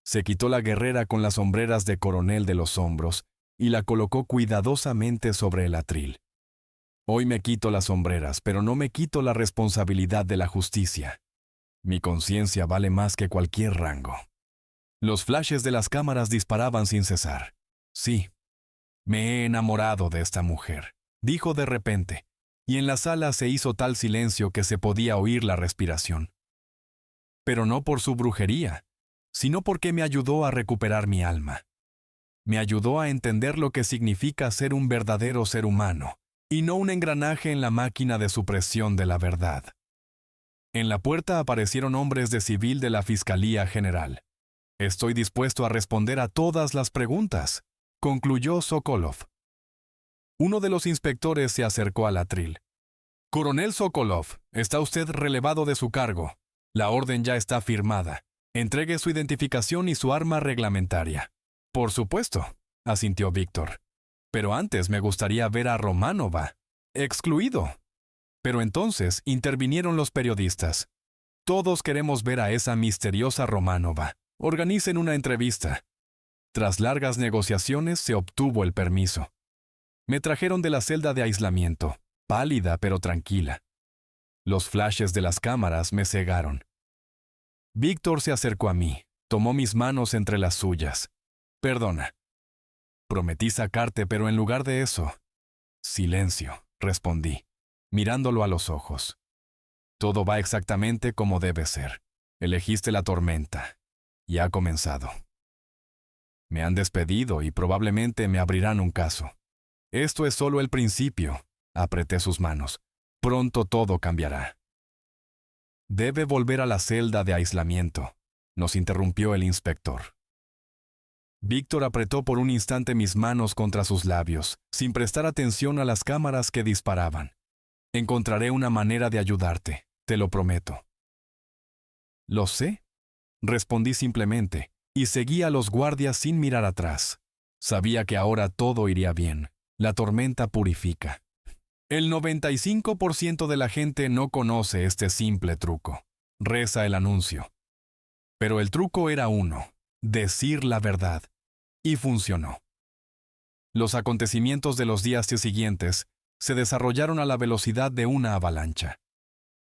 Se quitó la guerrera con las hombreras de coronel de los hombros y la colocó cuidadosamente sobre el atril. Hoy me quito las hombreras, pero no me quito la responsabilidad de la justicia. Mi conciencia vale más que cualquier rango. Los flashes de las cámaras disparaban sin cesar. Sí, me he enamorado de esta mujer, dijo de repente, y en la sala se hizo tal silencio que se podía oír la respiración. Pero no por su brujería, sino porque me ayudó a recuperar mi alma. Me ayudó a entender lo que significa ser un verdadero ser humano, y no un engranaje en la máquina de supresión de la verdad. En la puerta aparecieron hombres de civil de la Fiscalía General. Estoy dispuesto a responder a todas las preguntas, concluyó Sokolov. Uno de los inspectores se acercó al atril. Coronel Sokolov, está usted relevado de su cargo. La orden ya está firmada. Entregue su identificación y su arma reglamentaria. Por supuesto, asintió Víctor. Pero antes me gustaría ver a Romanova. Excluido. Pero entonces intervinieron los periodistas. Todos queremos ver a esa misteriosa Romanova. Organicen una entrevista. Tras largas negociaciones se obtuvo el permiso. Me trajeron de la celda de aislamiento, pálida pero tranquila. Los flashes de las cámaras me cegaron. Víctor se acercó a mí, tomó mis manos entre las suyas. Perdona. Prometí sacarte, pero en lugar de eso... Silencio, respondí, mirándolo a los ojos. Todo va exactamente como debe ser. Elegiste la tormenta. Y ha comenzado. Me han despedido y probablemente me abrirán un caso. Esto es solo el principio. Apreté sus manos. Pronto todo cambiará. Debe volver a la celda de aislamiento, nos interrumpió el inspector. Víctor apretó por un instante mis manos contra sus labios, sin prestar atención a las cámaras que disparaban. Encontraré una manera de ayudarte, te lo prometo. Lo sé, respondí simplemente, y seguí a los guardias sin mirar atrás. Sabía que ahora todo iría bien. La tormenta purifica. El 95% de la gente no conoce este simple truco. Reza el anuncio. Pero el truco era uno, decir la verdad. Y funcionó. Los acontecimientos de los días siguientes se desarrollaron a la velocidad de una avalancha.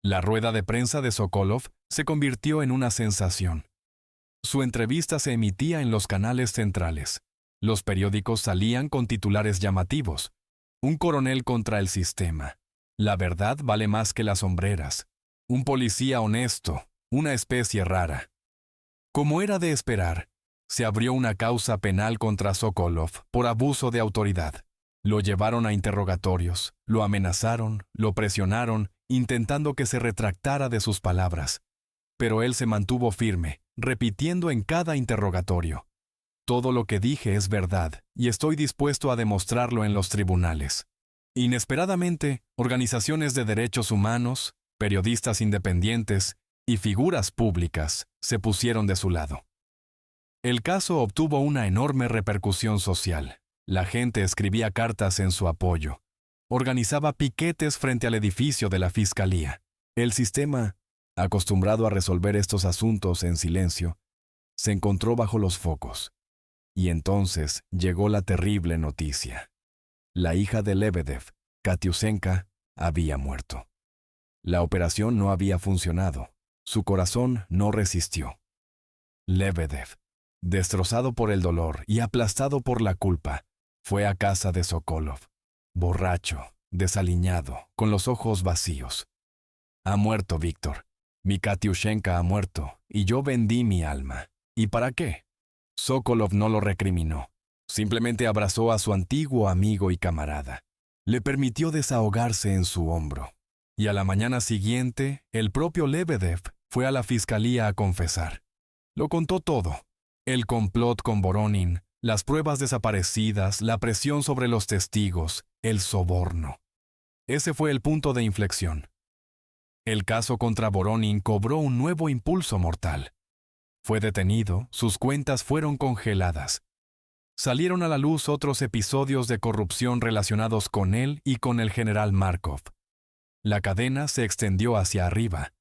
La rueda de prensa de Sokolov se convirtió en una sensación. Su entrevista se emitía en los canales centrales. Los periódicos salían con titulares llamativos. Un coronel contra el sistema. La verdad vale más que las hombreras. Un policía honesto. Una especie rara. Como era de esperar, se abrió una causa penal contra Sokolov por abuso de autoridad. Lo llevaron a interrogatorios, lo amenazaron, lo presionaron, intentando que se retractara de sus palabras. Pero él se mantuvo firme, repitiendo en cada interrogatorio: todo lo que dije es verdad, y estoy dispuesto a demostrarlo en los tribunales. Inesperadamente, organizaciones de derechos humanos, periodistas independientes y figuras públicas se pusieron de su lado. El caso obtuvo una enorme repercusión social. La gente escribía cartas en su apoyo. Organizaba piquetes frente al edificio de la fiscalía. El sistema, acostumbrado a resolver estos asuntos en silencio, se encontró bajo los focos. Y entonces llegó la terrible noticia. La hija de Lebedev, Katiushenka, había muerto. La operación no había funcionado. Su corazón no resistió. Lebedev, destrozado por el dolor y aplastado por la culpa, fue a casa de Sokolov, borracho, desaliñado, con los ojos vacíos. Ha muerto Víctor. Mi Katiushenka ha muerto, y yo vendí mi alma. ¿Y para qué? Sokolov no lo recriminó. Simplemente abrazó a su antiguo amigo y camarada. Le permitió desahogarse en su hombro. Y a la mañana siguiente, el propio Lebedev fue a la fiscalía a confesar. Lo contó todo. El complot con Voronin, las pruebas desaparecidas, la presión sobre los testigos, el soborno. Ese fue el punto de inflexión. El caso contra Voronin cobró un nuevo impulso mortal. Fue detenido, sus cuentas fueron congeladas. Salieron a la luz otros episodios de corrupción relacionados con él y con el general Markov. La cadena se extendió hacia arriba.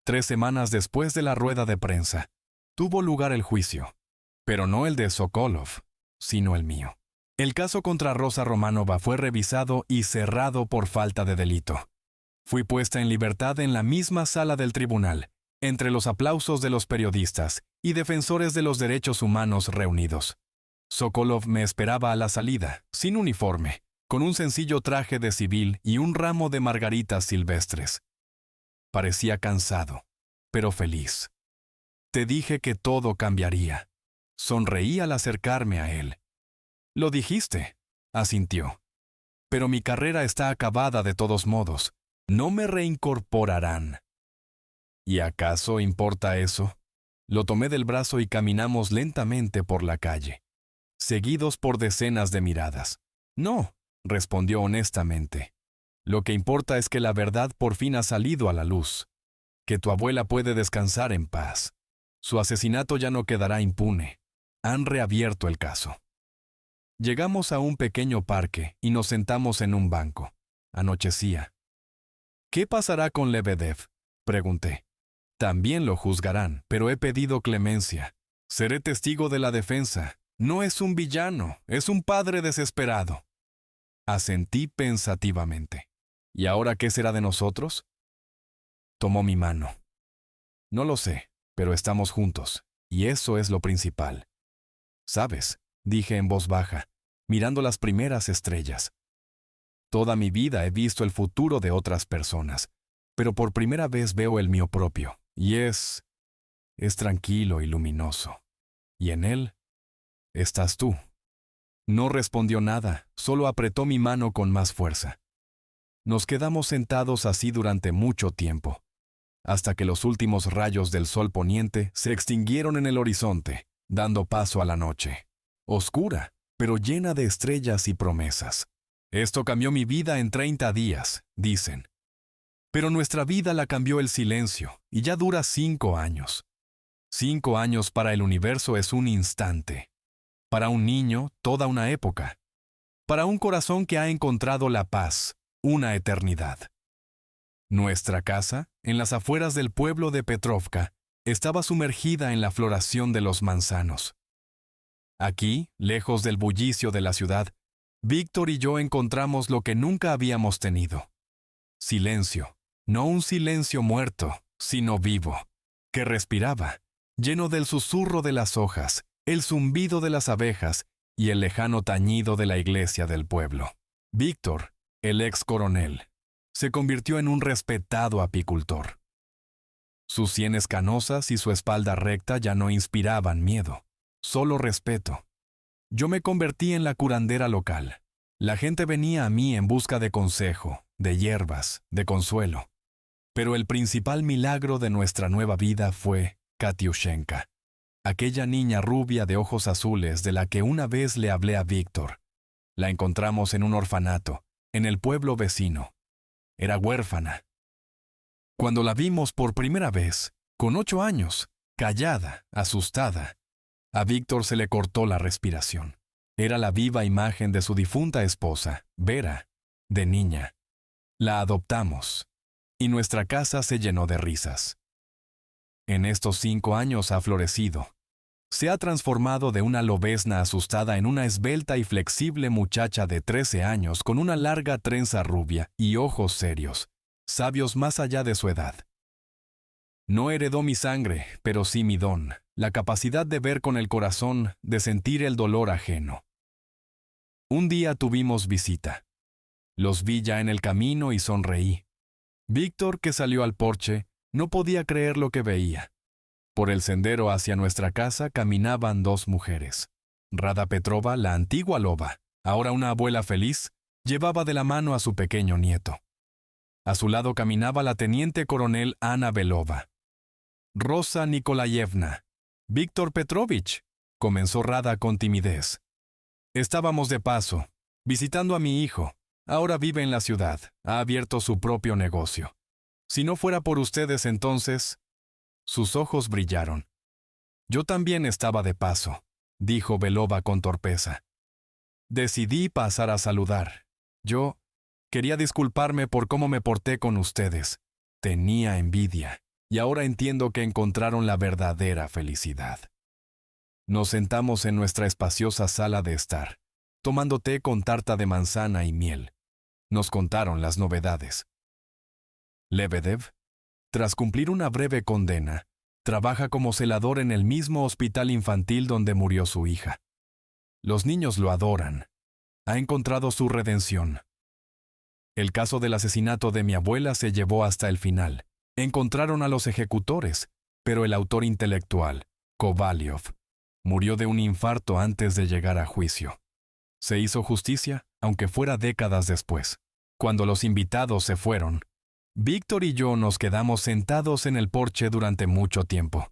3 semanas después de la rueda de prensa, tuvo lugar el juicio, pero no el de Sokolov, sino el mío. El caso contra Rosa Romanova fue revisado y cerrado por falta de delito. Fui puesta en libertad en la misma sala del tribunal, entre los aplausos de los periodistas y defensores de los derechos humanos reunidos. Sokolov me esperaba a la salida, sin uniforme, con un sencillo traje de civil y un ramo de margaritas silvestres. Parecía cansado, pero feliz. Te dije que todo cambiaría. Sonreí al acercarme a él. Lo dijiste, asintió. Pero mi carrera está acabada de todos modos. No me reincorporarán. ¿Y acaso importa eso? Lo tomé del brazo y caminamos lentamente por la calle, seguidos por decenas de miradas. No, respondió honestamente. Lo que importa es que la verdad por fin ha salido a la luz, que tu abuela puede descansar en paz. Su asesinato ya no quedará impune. Han reabierto el caso. Llegamos a un pequeño parque y nos sentamos en un banco. Anochecía. ¿Qué pasará con Lebedev?, pregunté. También lo juzgarán, pero he pedido clemencia. Seré testigo de la defensa. No es un villano, es un padre desesperado. Asentí pensativamente. ¿Y ahora qué será de nosotros? Tomó mi mano. No lo sé, pero estamos juntos, y eso es lo principal. ¿Sabes?, dije en voz baja, mirando las primeras estrellas. Toda mi vida he visto el futuro de otras personas, pero por primera vez veo el mío propio, y es tranquilo y luminoso. Y en él estás tú. No respondió nada, solo apretó mi mano con más fuerza. Nos quedamos sentados así durante mucho tiempo, hasta que los últimos rayos del sol poniente se extinguieron en el horizonte, dando paso a la noche. Oscura, pero llena de estrellas y promesas. Esto cambió mi vida en 30 días, dicen. Pero nuestra vida la cambió el silencio, y ya dura 5 años. 5 años para el universo es un instante. Para un niño, toda una época. Para un corazón que ha encontrado la paz, una eternidad. Nuestra casa, en las afueras del pueblo de Petrovka, estaba sumergida en la floración de los manzanos. Aquí, lejos del bullicio de la ciudad, Víctor y yo encontramos lo que nunca habíamos tenido. Silencio, no un silencio muerto, sino vivo, que respiraba, lleno del susurro de las hojas, el zumbido de las abejas y el lejano tañido de la iglesia del pueblo. Víctor, el ex coronel, se convirtió en un respetado apicultor. Sus sienes canosas y su espalda recta ya no inspiraban miedo, solo respeto. Yo me convertí en la curandera local. La gente venía a mí en busca de consejo, de hierbas, de consuelo. Pero el principal milagro de nuestra nueva vida fue Katiushenka, aquella niña rubia de ojos azules de la que una vez le hablé a Víctor. La encontramos en un orfanato, en el pueblo vecino. Era huérfana. Cuando la vimos por primera vez, con 8 años, callada, asustada. A Víctor se le cortó la respiración. Era la viva imagen de su difunta esposa, Vera, de niña. La adoptamos, y nuestra casa se llenó de risas. En estos 5 años ha florecido. Se ha transformado de una lobezna asustada en una esbelta y flexible muchacha de 13 años con una larga trenza rubia y ojos serios, sabios más allá de su edad. No heredó mi sangre, pero sí mi don, la capacidad de ver con el corazón, de sentir el dolor ajeno. Un día tuvimos visita. Los vi ya en el camino y sonreí. Víctor, que salió al porche, no podía creer lo que veía. Por el sendero hacia nuestra casa caminaban 2 mujeres. Rada Petrova, la antigua loba, ahora una abuela feliz, llevaba de la mano a su pequeño nieto. A su lado caminaba la teniente coronel Ana Belova. Rosa Nikolayevna. Víctor Petrovich, comenzó Rada con timidez. Estábamos de paso, visitando a mi hijo. Ahora vive en la ciudad, ha abierto su propio negocio. Si no fuera por ustedes entonces... Sus ojos brillaron. Yo también estaba de paso, dijo Belova con torpeza. Decidí pasar a saludar. Yo quería disculparme por cómo me porté con ustedes. Tenía envidia, y ahora entiendo que encontraron la verdadera felicidad. Nos sentamos en nuestra espaciosa sala de estar, tomando té con tarta de manzana y miel. Nos contaron las novedades. Lebedev, tras cumplir una breve condena, trabaja como celador en el mismo hospital infantil donde murió su hija. Los niños lo adoran. Ha encontrado su redención. El caso del asesinato de mi abuela se llevó hasta el final. Encontraron a los ejecutores, pero el autor intelectual, Kovalyov, murió de un infarto antes de llegar a juicio. Se hizo justicia, aunque fuera décadas después. Cuando los invitados se fueron, Víctor y yo nos quedamos sentados en el porche durante mucho tiempo.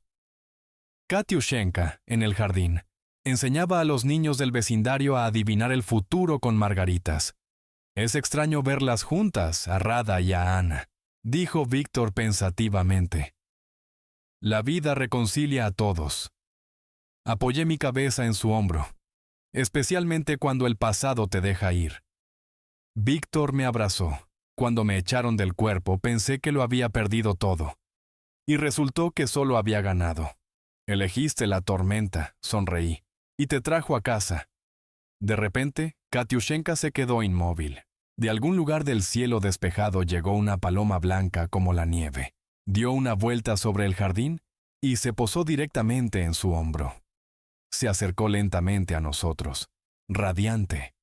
Katyushenka, en el jardín, enseñaba a los niños del vecindario a adivinar el futuro con margaritas. Es extraño verlas juntas, a Rada y a Ana, dijo Víctor pensativamente. La vida reconcilia a todos. Apoyé mi cabeza en su hombro, especialmente cuando el pasado te deja ir. Víctor me abrazó. Cuando me echaron del cuerpo pensé que lo había perdido todo. Y resultó que solo había ganado. Elegiste la tormenta, sonreí, y te trajo a casa. De repente, Katyushenka se quedó inmóvil. De algún lugar del cielo despejado llegó una paloma blanca como la nieve. Dio una vuelta sobre el jardín y se posó directamente en su hombro. Se acercó lentamente a nosotros, radiante.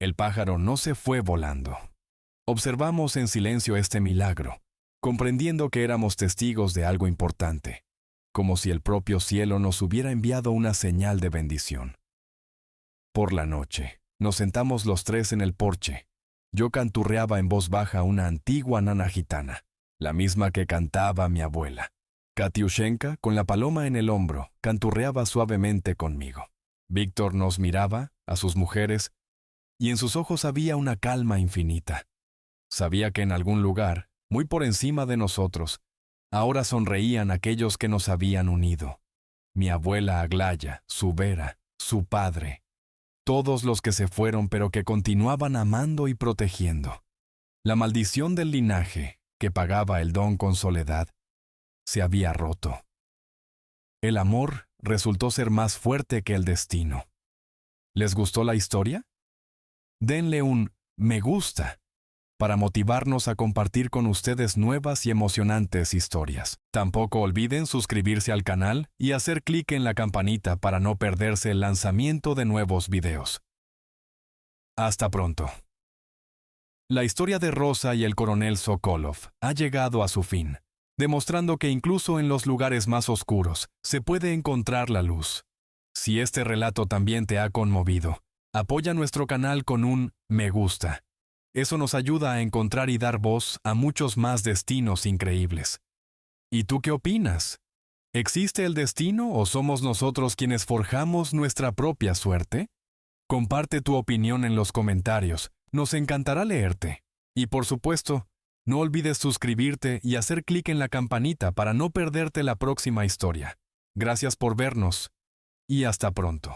El pájaro no se fue volando. Observamos en silencio este milagro, comprendiendo que éramos testigos de algo importante, como si el propio cielo nos hubiera enviado una señal de bendición. Por la noche, nos sentamos los 3 en el porche. Yo canturreaba en voz baja una antigua nana gitana, la misma que cantaba mi abuela. Katyushenka, con la paloma en el hombro, canturreaba suavemente conmigo. Víctor nos miraba, a sus mujeres, y en sus ojos había una calma infinita. Sabía que en algún lugar, muy por encima de nosotros, ahora sonreían aquellos que nos habían unido. Mi abuela Aglaya, su Vera, su padre. Todos los que se fueron pero que continuaban amando y protegiendo. La maldición del linaje, que pagaba el don con soledad, se había roto. El amor resultó ser más fuerte que el destino. ¿Les gustó la historia? Denle un me gusta para motivarnos a compartir con ustedes nuevas y emocionantes historias. Tampoco olviden suscribirse al canal y hacer clic en la campanita para no perderse el lanzamiento de nuevos videos. Hasta pronto. La historia de Rosa y el coronel Sokolov ha llegado a su fin, demostrando que incluso en los lugares más oscuros se puede encontrar la luz. Si este relato también te ha conmovido, apoya nuestro canal con un me gusta. Eso nos ayuda a encontrar y dar voz a muchos más destinos increíbles. ¿Y tú qué opinas? ¿Existe el destino o somos nosotros quienes forjamos nuestra propia suerte? Comparte tu opinión en los comentarios, nos encantará leerte. Y por supuesto, No olvides suscribirte y hacer clic en la campanita para no perderte la próxima historia. Gracias por vernos y hasta pronto.